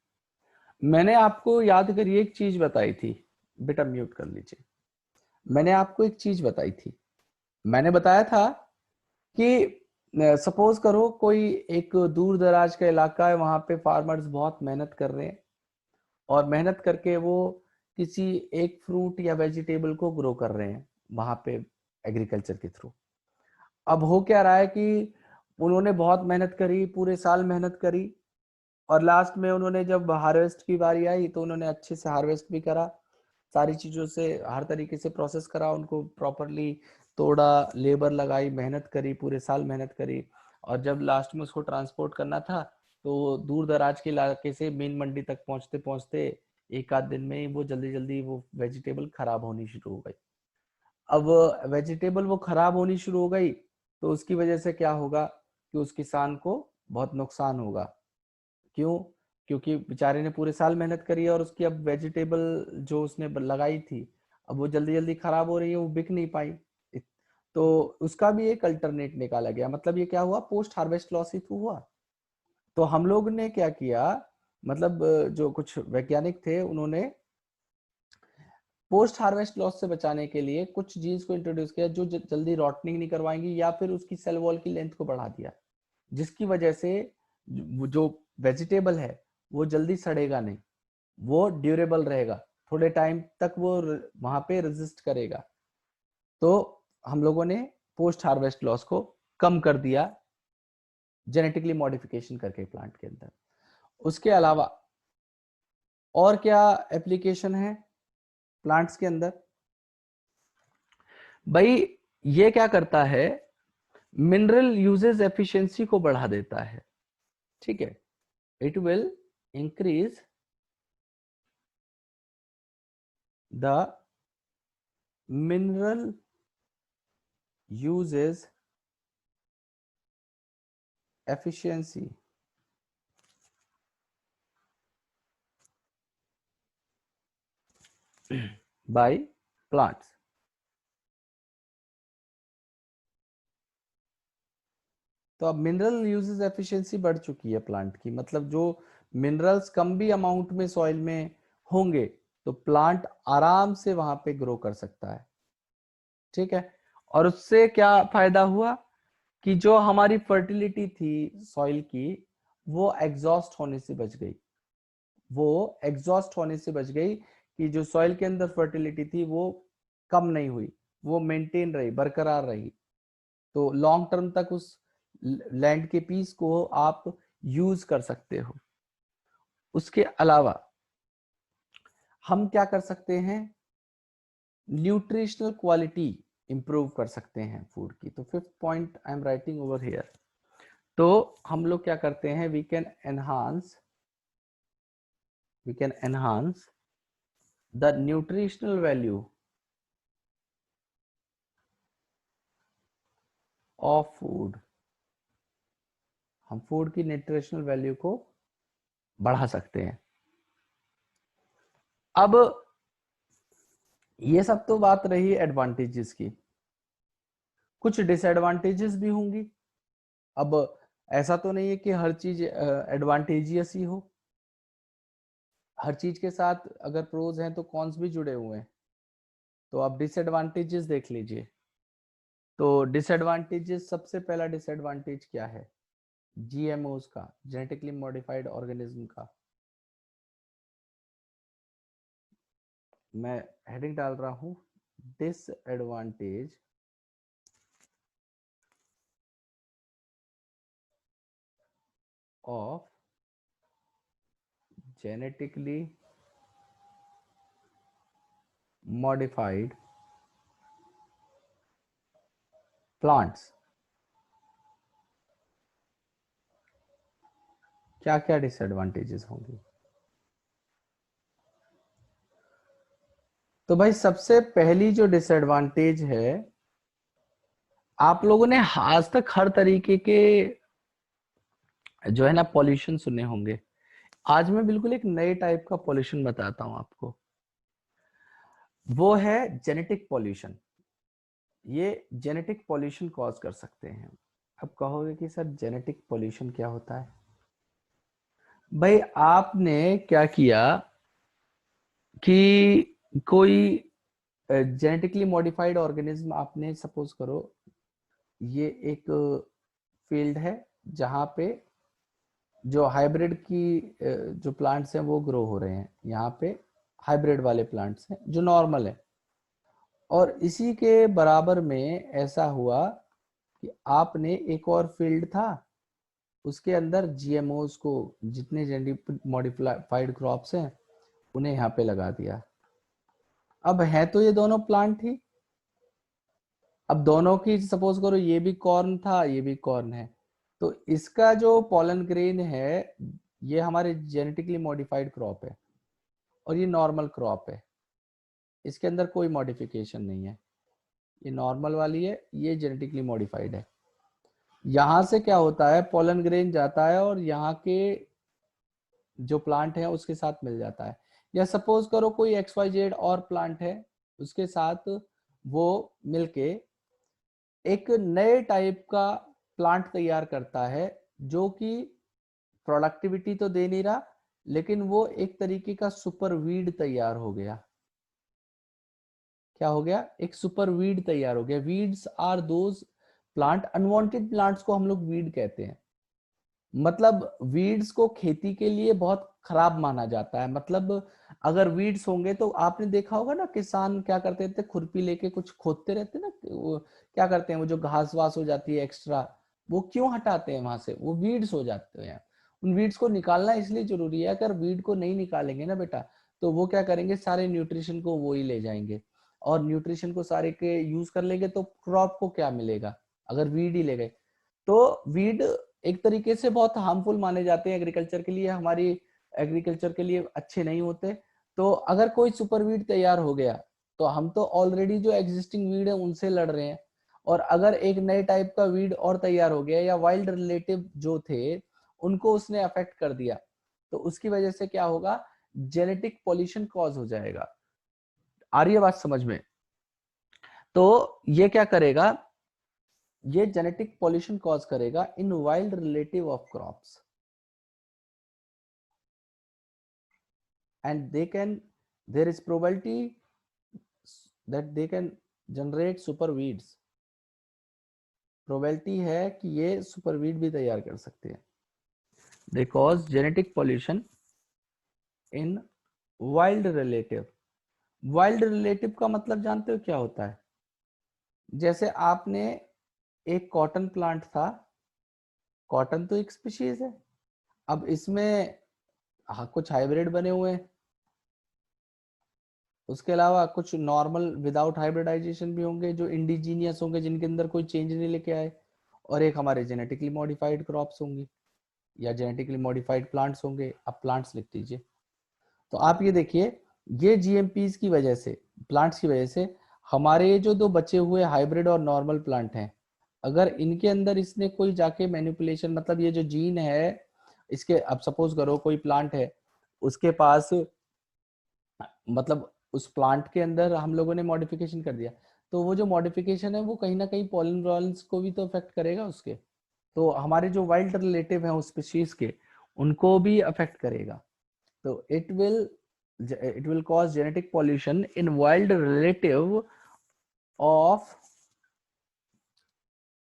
[SPEAKER 1] मैंने आपको याद करिए एक चीज बताई थी, बेटा म्यूट कर लीजिए। मैंने आपको एक चीज बताई थी, मैंने बताया था कि सपोज करो कोई एक दूर दराज का इलाका है, वहां पे फार्मर्स बहुत मेहनत कर रहे हैं और मेहनत करके वो किसी एक फ्रूट या वेजिटेबल को ग्रो कर रहे हैं वहां पे एग्रीकल्चर के थ्रू। अब हो क्या रहा है कि उन्होंने बहुत मेहनत करी, पूरे साल मेहनत करी, और लास्ट में उन्होंने जब हार्वेस्ट की बारी आई तो उन्होंने अच्छे से हार्वेस्ट भी करा, सारी चीजों से हर तरीके से प्रोसेस करा, उनको प्रॉपरली तोड़ा, लेबर लगाई, मेहनत करी, पूरे साल मेहनत करी, और जब लास्ट में उसको ट्रांसपोर्ट करना था तो दूर दराज के इलाके से मेन मंडी तक पहुंचते पहुंचते एक आध दिन में वो जल्दी जल्दी वो वेजिटेबल खराब होनी शुरू हो गई। अब वेजिटेबल वो खराब होनी शुरू हो गई तो उसकी वजह से क्या होगा कि उस किसान को बहुत नुकसान होगा। क्यों? क्योंकि बेचारे ने पूरे साल मेहनत करी है और उसकी अब वेजिटेबल जो उसने लगाई थी अब वो जल्दी जल्दी खराब हो रही है, वो बिक नहीं पाई। तो उसका भी एक अल्टरनेट निकाला गया, मतलब ये क्या हुआ, पोस्ट हार्वेस्ट लॉस ही तो हुआ। तो हम लोग ने क्या किया, मतलब जो कुछ वैज्ञानिक थे उन्होंने पोस्ट हार्वेस्ट लॉस से बचाने के लिए कुछ चीज को इंट्रोड्यूस किया जो जल्दी रॉटनिंग नहीं करवाएंगी या फिर उसकी सेल वॉल की लेंथ को बढ़ा दिया, जिसकी वजह से जो वेजिटेबल है वो जल्दी सड़ेगा नहीं, वो ड्यूरेबल रहेगा, थोड़े टाइम तक वो वहां पे रेजिस्ट करेगा। तो हम लोगों ने पोस्ट हार्वेस्ट लॉस को कम कर दिया जेनेटिकली मॉडिफिकेशन करके प्लांट के अंदर। उसके अलावा और क्या एप्लीकेशन है प्लांट्स के अंदर, भाई ये क्या करता है, मिनरल यूजेज एफिशिएंसी को बढ़ा देता है। ठीक है, it will increase the mineral usages efficiency by plants। तो अब मिनरल यूजेस एफिशिएंसी बढ़ चुकी है प्लांट की, मतलब जो मिनरल्स कम भी अमाउंट में सॉइल में होंगे तो प्लांट आराम से वहां पे ग्रो कर सकता है। ठीक है, और उससे क्या फायदा हुआ कि जो हमारी फर्टिलिटी थी सॉइल की वो एग्जॉस्ट होने से बच गई, वो एग्जॉस्ट होने से बच गई कि जो सॉइल के अंदर फर्टिलिटी थी वो कम नहीं हुई, वो मेंटेन रही, बरकरार रही। तो लॉन्ग टर्म तक उस लैंड के पीस को आप यूज कर सकते हो। उसके अलावा हम क्या कर सकते हैं, न्यूट्रिशनल क्वालिटी इंप्रूव कर सकते हैं फूड की। तो fifth point I am writing over here. तो हम लोग क्या करते हैं, we can enhance the nutritional value of food. हम फूड की न्यूट्रिशनल वैल्यू को बढ़ा सकते हैं। अब ये सब तो बात रही एडवांटेजेस की, कुछ डिसएडवांटेजेस भी होंगी। अब ऐसा तो नहीं है कि हर चीज एडवांटेजियस ही हो, हर चीज के साथ अगर प्रोज हैं तो कॉन्स भी जुड़े हुए हैं। तो आप डिसएडवांटेजेस देख लीजिए। तो डिसएडवांटेजेस, सबसे पहला डिसएडवांटेज क्या है? जीएमओस का, जेनेटिकली मॉडिफाइड ऑर्गेनिज्म का। मैं हेडिंग डाल रहा हूं, disadvantage of genetically modified plants. क्या क्या डिसएडवांटेजेस होंगे? तो भाई सबसे पहली जो डिसएडवांटेज है, आप लोगों ने आज तक हर तरीके के जो है ना पॉल्यूशन सुने होंगे। आज मैं बिल्कुल एक नए टाइप का पॉल्यूशन बताता हूं आपको, वो है जेनेटिक पॉल्यूशन। ये जेनेटिक पॉल्यूशन कॉज कर सकते हैं। अब कहोगे कि सर जेनेटिक पॉल्यूशन क्या होता है? भाई आपने क्या किया कि कोई जेनेटिकली मॉडिफाइड ऑर्गेनिज्म, आपने सपोज करो ये एक फील्ड है जहां पे जो हाइब्रिड की जो प्लांट्स हैं वो ग्रो हो रहे हैं, यहाँ पे हाइब्रिड वाले प्लांट्स हैं जो नॉर्मल है। और इसी के बराबर में ऐसा हुआ कि आपने एक और फील्ड था, उसके अंदर जीएमओस को, जितने जेनेटिक मॉडिफाइड क्रॉप्स हैं उन्हें यहाँ पे लगा दिया। अब है तो ये दोनों प्लांट ही, अब दोनों की सपोज करो ये भी कॉर्न था ये भी कॉर्न है, तो इसका जो पॉलन ग्रेन है ये हमारे जेनेटिकली मॉडिफाइड क्रॉप है और ये नॉर्मल क्रॉप है, इसके अंदर कोई मॉडिफिकेशन नहीं है। ये नॉर्मल वाली है, ये जेनेटिकली मॉडिफाइड है। यहां से क्या होता है, पॉलन ग्रेन जाता है और यहाँ के जो प्लांट है उसके साथ मिल जाता है। या सपोज करो कोई XYZ और प्लांट है, उसके साथ वो मिलके एक नए टाइप का प्लांट तैयार करता है, जो कि प्रोडक्टिविटी तो दे नहीं रहा, लेकिन वो एक तरीके का सुपर वीड तैयार हो गया। क्या हो गया? एक सुपर वीड तैयार हो गया। Weeds are those plant, unwanted plants को हम लोग वीड कहते हैं। मतलब वीड्स को खेती के लिए बहुत खराब माना जाता है। मतलब अगर वीड्स होंगे तो आपने देखा होगा ना, किसान क्या करते थे, खुरपी लेके कुछ खोदते रहते ना, वो क्या करते हैं, वो जो घास वास हो जाती है एक्स्ट्रा, वो क्यों हटाते हैं वहां से? वो वीड्स हो जाते हैं। उन वीड्स को निकालना इसलिए जरूरी है, अगर वीड को नहीं निकालेंगे ना बेटा, तो वो क्या करेंगे, सारे न्यूट्रिशन को वो ही ले जाएंगे, और न्यूट्रिशन को सारे के यूज कर लेंगे, तो क्रॉप को क्या मिलेगा अगर वीड ही ले गए? तो वीड एक तरीके से बहुत हार्मफुल माने जाते हैं एग्रीकल्चर के लिए, हमारी एग्रीकल्चर के लिए अच्छे नहीं होते। तो अगर कोई सुपर वीड तैयार हो गया तो हम तो ऑलरेडी जो एग्जिस्टिंग वीड है उनसे लड़ रहे हैं, और अगर एक नए टाइप का वीड और तैयार हो गया या वाइल्ड रिलेटिव जो थे उनको उसने अफेक्ट कर दिया, तो उसकी वजह से क्या होगा, जेनेटिक पॉल्यूशन कॉज हो जाएगा। आ रही है बात समझ में? तो ये क्या करेगा, ये जेनेटिक पॉल्यूशन कॉज करेगा इन wild relative of crops, and they can, there is probability that they can generate super weeds। Probability है कि ये सुपर वीड भी तैयार कर सकते हैं। They cause genetic pollution in wild relative. Wild relative का मतलब जानते हो क्या होता है? जैसे आपने एक कॉटन प्लांट था, कॉटन तो एक स्पीशीज है, अब इसमें कुछ हाइब्रिड बने हुए हैं, उसके अलावा कुछ नॉर्मल विदाउट हाइब्रिडाइजेशन भी होंगे जो इंडिजीनियस होंगे, जिनके अंदर कोई चेंज नहीं लेके आए, और एक हमारे जेनेटिकली मॉडिफाइड क्रॉप्स होंगी या जेनेटिकली मॉडिफाइड प्लांट्स होंगे। आप प्लांट्स लिख दीजिए। तो आप ये देखिए, ये जीएमपीज की वजह से, प्लांट्स की वजह से हमारे जो दो बचे हुए हाइब्रिड और नॉर्मल प्लांट हैं, अगर इनके अंदर इसने कोई जाके मैनिपुलेशन, मतलब ये जो जीन है इसके, अब सपोज करो कोई प्लांट है उसके पास मतलब उस प्लांट के अंदर हम लोगों ने मॉडिफिकेशन कर दिया, तो वो जो मॉडिफिकेशन है वो कहीं ना कहीं पॉलन ग्रॉन्स को भी तो अफेक्ट करेगा उसके, तो हमारे जो वाइल्ड रिलेटिव हैं उस स्पीशीज के, उनको भी अफेक्ट करेगा। तो it will cause genetic pollution in wild relative of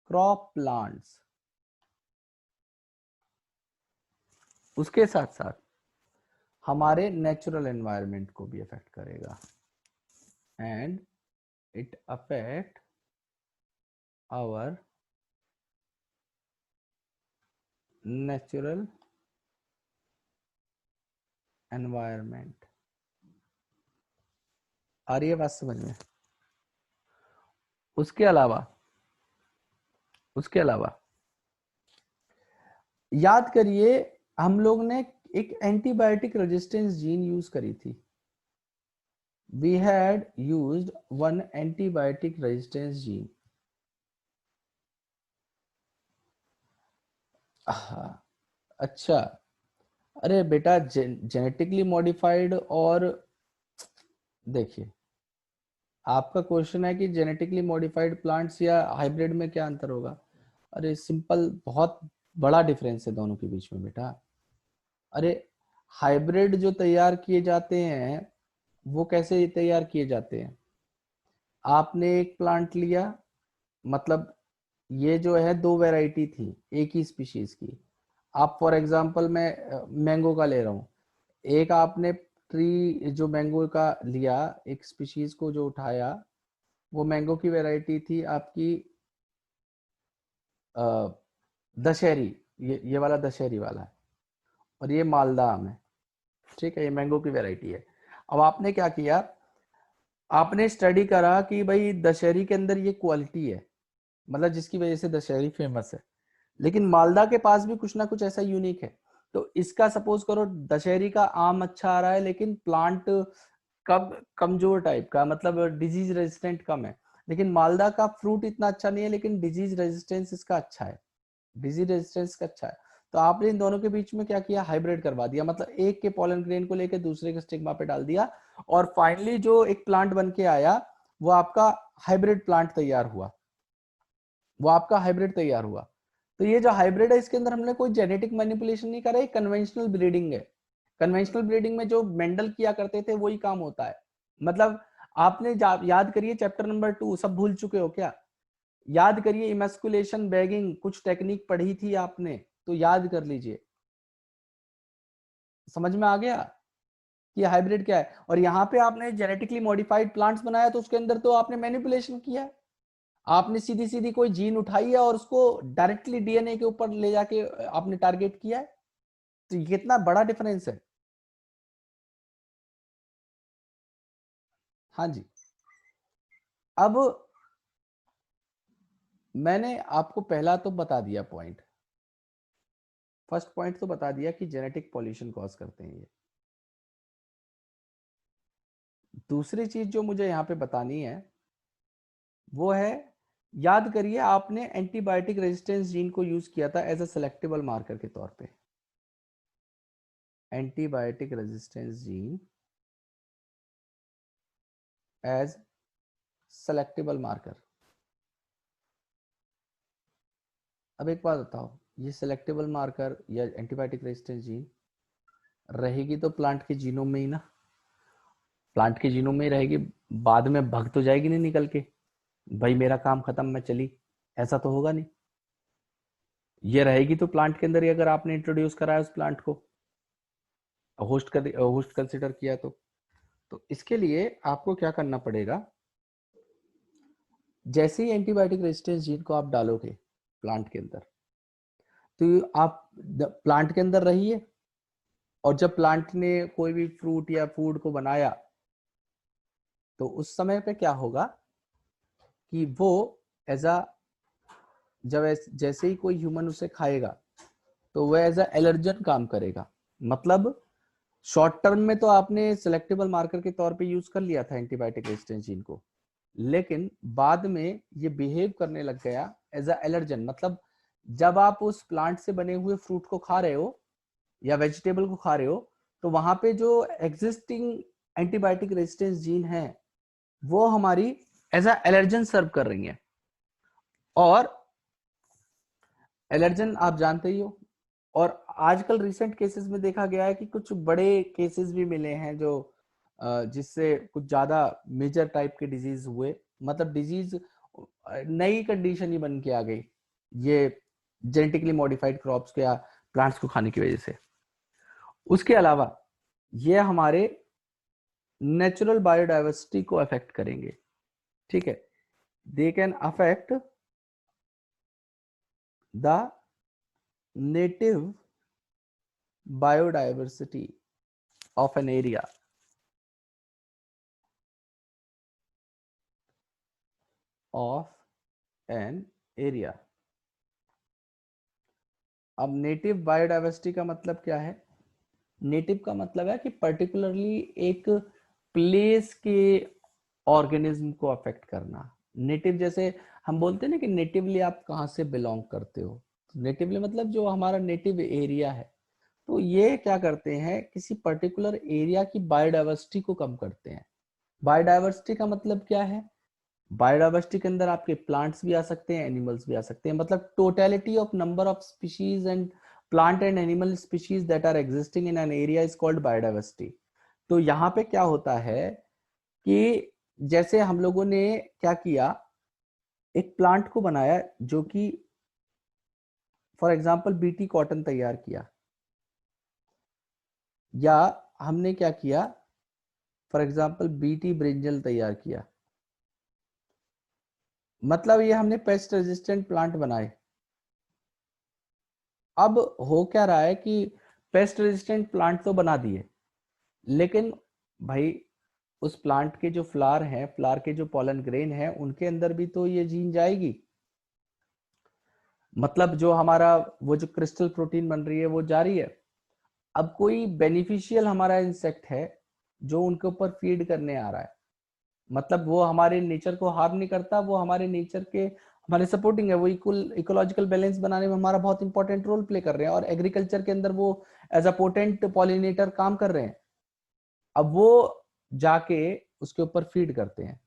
[SPEAKER 1] crop plants. उसके साथ साथ हमारे नेचुरल एनवायरनमेंट को भी अफेक्ट करेगा, and it affect our natural environment. आ रही है बात समझ में? उसके अलावा याद करिए, हम लोग ने एक एंटीबायोटिक रेजिस्टेंस जीन यूज करी थी। We had used one antibiotic resistance gene. अच्छा, अरे बेटा, जेनेटिकली मॉडिफाइड और देखिए, आपका क्वेश्चन है कि जेनेटिकली मॉडिफाइड प्लांट्स या हाइब्रिड में क्या अंतर होगा। अरे सिंपल, बहुत बड़ा डिफरेंस है दोनों के बीच में बेटा। अरे हाइब्रिड जो तैयार किए जाते हैं वो कैसे तैयार किए जाते हैं? आपने एक प्लांट लिया, मतलब ये जो है दो वैरायटी थी एक ही स्पीशीज की। आप फॉर एग्जांपल मैं मैंगो का ले रहा हूँ, एक आपने ट्री जो मैंगो का लिया, एक स्पीशीज को जो उठाया, वो मैंगो की वैरायटी थी आपकी दशहरी, ये वाला दशहरी वाला है, और ये मालदा आम है। ठीक है, ये मैंगो की वैरायटी है। अब आपने क्या किया, आपने स्टडी करा कि भाई दशहरी के अंदर ये क्वालिटी है, मतलब जिसकी वजह से दशहरी फेमस है, लेकिन मालदा के पास भी कुछ ना कुछ ऐसा यूनिक है। तो इसका सपोज करो दशहरी का आम अच्छा आ रहा है, लेकिन प्लांट कब कमजोर टाइप का, मतलब डिजीज रेजिस्टेंट कम है। लेकिन मालदा का फ्रूट इतना अच्छा नहीं है, लेकिन डिजीज रेजिस्टेंस इसका अच्छा है, डिजीज रेजिस्टेंस का अच्छा है। तो आपने इन दोनों के बीच में क्या किया, हाइब्रिड करवा दिया, मतलब एक के पॉलन ग्रेन को लेकर दूसरे के स्टिग्मा पे डाल दिया, और फाइनली जो एक प्लांट बन के आया वो आपका हाइब्रिड प्लांट तैयार हुआ, वो आपका हाइब्रिड तैयार हुआ। तो ये जो हाइब्रिड है, इसके अंदर हमने कोई जेनेटिक मैनिपुलेशन नहीं करा, कन्वेंशनल ब्रीडिंग है। कन्वेंशनल ब्रीडिंग में जो मेंडल किया करते थे वही काम होता है। मतलब आपने याद करिए चैप्टर नंबर 2, सब भूल चुके हो क्या? याद करिए, इमेस्कुलेशन, बैगिंग, कुछ टेक्निक पढ़ी थी आपने, तो याद कर लीजिए। समझ में आ गया कि हाइब्रिड क्या है? और यहाँ पे आपने जेनेटिकली मॉडिफाइड प्लांट्स बनाया, तो उसके अंदर तो आपने मैनिपुलेशन किया है। आपने सीधी सीधी कोई जीन उठाई है और उसको डायरेक्टली डीएनए के ऊपर ले जाके आपने टारगेट किया है। तो ये कितना बड़ा डिफरेंस है। हाँ जी। अब मैंने आपको पहला तो बता दिया पॉइंट, फर्स्ट पॉइंट तो बता दिया कि जेनेटिक पॉल्यूशन कॉज करते हैं ये। दूसरी चीज जो मुझे यहाँ पे बतानी है वो है, याद करिए आपने एंटीबायोटिक रेजिस्टेंस जीन को यूज किया था एज अ सेलेक्टेबल मार्कर के तौर पे। Antibiotic resistance gene as selectable marker. अब एक बात बताओ, ये सेलेक्टेबल मार्कर या एंटीबायोटिक रेजिस्टेंस जीन रहेगी तो प्लांट के जीनोम में ही ना, प्लांट के जीनोम में ही रहेगी, बाद में भग तो जाएगी नहीं निकल के, भाई मेरा काम खत्म मैं चली, ऐसा तो होगा नहीं। ये रहेगी तो प्लांट के अंदर ही, अगर आपने इंट्रोड्यूस कराया उस प्लांट को, होस्ट कंसिडर किया तो इसके लिए आपको क्या करना पड़ेगा, जैसे ही एंटीबायोटिक रेजिस्टेंस जीन को आप डालोगे प्लांट के अंदर, तो आप प्लांट के अंदर रहिए, और जब प्लांट ने कोई भी फ्रूट या फूड को बनाया, तो उस समय पे क्या होगा कि वो एज अ, जैसे ही कोई ह्यूमन उसे खाएगा तो वह एज अ एलर्जन काम करेगा। मतलब शॉर्ट टर्म में तो आपने सिलेक्टेबल मार्कर के तौर पे यूज कर लिया था एंटीबायोटिक रेजिस्टेंस जीन को, लेकिन बाद में ये बिहेव करने लग गया एज अ एलर्जन। मतलब जब आप उस प्लांट से बने हुए फ्रूट को खा रहे हो या वेजिटेबल को खा रहे हो, तो वहां पे जो एग्जिस्टिंग एंटीबायोटिक रेजिस्टेंस जीन है वो हमारी एज अ एलर्जन सर्व कर रही हैं। और एलर्जन आप जानते ही हो, और आजकल रिसेंट केसेस में देखा गया है कि कुछ बड़े केसेस भी मिले हैं जो जिससे कुछ ज्यादा मेजर टाइप के डिजीज हुए, मतलब डिजीज नई कंडीशन ही बन के आ गई ये जेनेटिकली मॉडिफाइड क्रॉप्स के या प्लांट्स को खाने की वजह से। उसके अलावा ये हमारे नेचुरल बायोडाइवर्सिटी को अफेक्ट करेंगे, ठीक है। They can affect the native biodiversity of an area. अब नेटिव बायोडाइवर्सिटी का मतलब क्या है? नेटिव का मतलब है कि पर्टिकुलरली एक प्लेस के ऑर्गेनिज्म को अफेक्ट करना। नेटिव जैसे हम बोलते हैं ना कि नेटिवली आप कहाँ से बिलोंग करते हो, नेटिवली मतलब जो हमारा नेटिव एरिया है। तो ये क्या करते हैं, किसी पर्टिकुलर एरिया की बायोडाइवर्सिटी को कम करते हैं। बायोडाइवर्सिटी का मतलब क्या है? बायोडाइवर्सिटी के अंदर आपके प्लांट्स भी आ सकते हैं, एनिमल्स भी आ सकते हैं, मतलब totality of number of species and plant and animal species that are existing in an area is called biodiversity. तो यहाँ पे क्या होता है कि जैसे हम लोगों ने क्या किया, एक प्लांट को बनाया जो कि फॉर एग्जांपल बीटी कॉटन तैयार किया, या हमने क्या किया फॉर एग्जांपल बीटी ब्रिंजल तैयार किया, मतलब ये हमने पेस्ट रेजिस्टेंट प्लांट बनाए। अब हो क्या रहा है कि पेस्ट रेजिस्टेंट प्लांट तो बना दिए, लेकिन भाई उस प्लांट के जो फ्लावर हैं, फ्लावर के जो पॉलन ग्रेन है, उनके अंदर भी तो ये जीन जाएगी, मतलब जो हमारा वो जो क्रिस्टल प्रोटीन बन रही है वो जा रही है। अब कोई बेनिफिशियल हमारा इंसेक्ट है जो उनके ऊपर फीड करने आ रहा है, मतलब वो हमारे नेचर को हार्म नहीं करता, वो हमारे नेचर के हमारे सपोर्टिंग है, वो इकोलॉजिकल बैलेंस बनाने में हमारा बहुत इंपॉर्टेंट रोल प्ले कर रहे हैं, और एग्रीकल्चर के अंदर वो एज अ पोटेंट पॉलिनेटर काम कर रहे हैं। अब वो जाके उसके ऊपर फीड करते हैं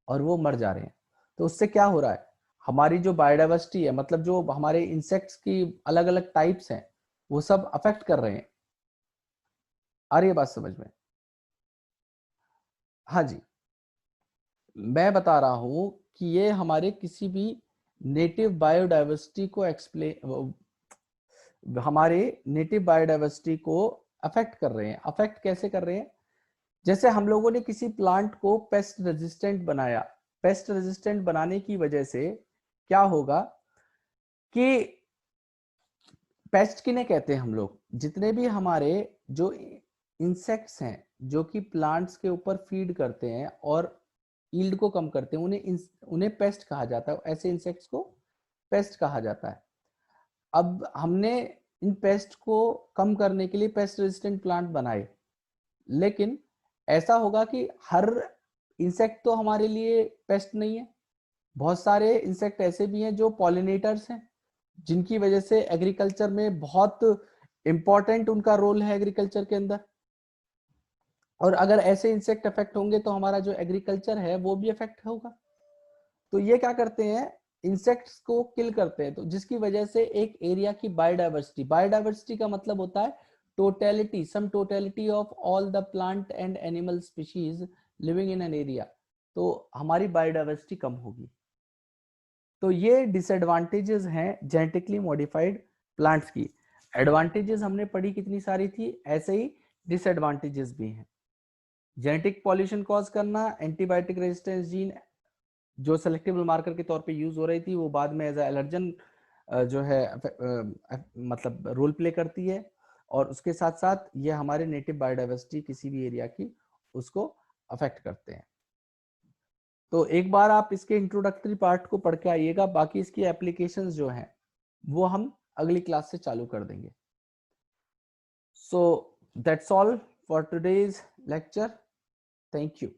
[SPEAKER 1] और वो मर जा रहे हैं। तो उससे क्या हो रहा है, हमारी जो बायोडाइवर्सिटी है, मतलब जो हमारे इंसेक्ट्स की अलग अलग टाइप्स हैं, वो सब अफेक्ट कर रहे हैं। आ रही है बात समझ में? हाँ जी, मैं बता रहा हूं कि ये हमारे किसी भी नेटिव बायोडाइवर्सिटी को हमारे नेटिव बायोडाइवर्सिटी को अफेक्ट कर रहे हैं। अफेक्ट कैसे कर रहे हैं? जैसे हम लोगों ने किसी प्लांट को पेस्ट रेजिस्टेंट बनाया, पेस्ट रेजिस्टेंट बनाने की वजह से क्या होगा कि पेस्ट किन्हें कहते हैं हम लोग? जितने भी हमारे जो इंसेक्ट्स हैं जो कि प्लांट्स के ऊपर फीड करते हैं और ईल्ड को कम करते हैं, उन्हें पेस्ट कहा जाता है। ऐसे इंसेक्ट्स को पेस्ट कहा जाता है। अब हमने इन पेस्ट को कम करने के लिए पेस्ट रेजिस्टेंट प्लांट बनाए, लेकिन ऐसा होगा कि हर इंसेक्ट तो हमारे लिए पेस्ट नहीं है। बहुत सारे इंसेक्ट ऐसे भी हैं जो पॉलिनेटर्स हैं, जिनकी वजह से एग्रीकल्चर में बहुत इंपॉर्टेंट उनका रोल है एग्रीकल्चर के अंदर। और अगर ऐसे इंसेक्ट अफेक्ट होंगे तो हमारा जो एग्रीकल्चर है वो भी अफेक्ट होगा। तो ये क्या करते हैं, इंसेक्ट्स को किल करते हैं, तो जिसकी वजह से एक एरिया की बायोडाइवर्सिटी, बायोडाइवर्सिटी का मतलब होता है totality, sum totality of all the plant and animal species living in an area, तो हमारी बायोडाइवर्सिटी कम होगी। तो ये डिसएडवांटेजेस हैं जेनेटिकली मॉडिफाइड प्लांट्स की। एडवांटेजेस हमने पढ़ी कितनी सारी थी, ऐसे ही डिसएडवांटेजेस भी हैं। जेनेटिक पॉल्यूशन कॉज करना, एंटीबायोटिक रेजिस्टेंस जीन जो सेलेक्टेबल मार्कर के तौर पे यूज हो रही थी वो बाद में एज एलर्जन जो है मतलब रोल प्ले करती है, और उसके साथ साथ ये हमारे नेटिव बायोडाइवर्सिटी किसी भी एरिया की उसको अफेक्ट करते हैं। तो एक बार आप इसके इंट्रोडक्टरी पार्ट को पढ़ के आइएगा, बाकी इसकी एप्लीकेशंस जो हैं वो हम अगली क्लास से चालू कर देंगे। So that's all for today's lecture. Thank you.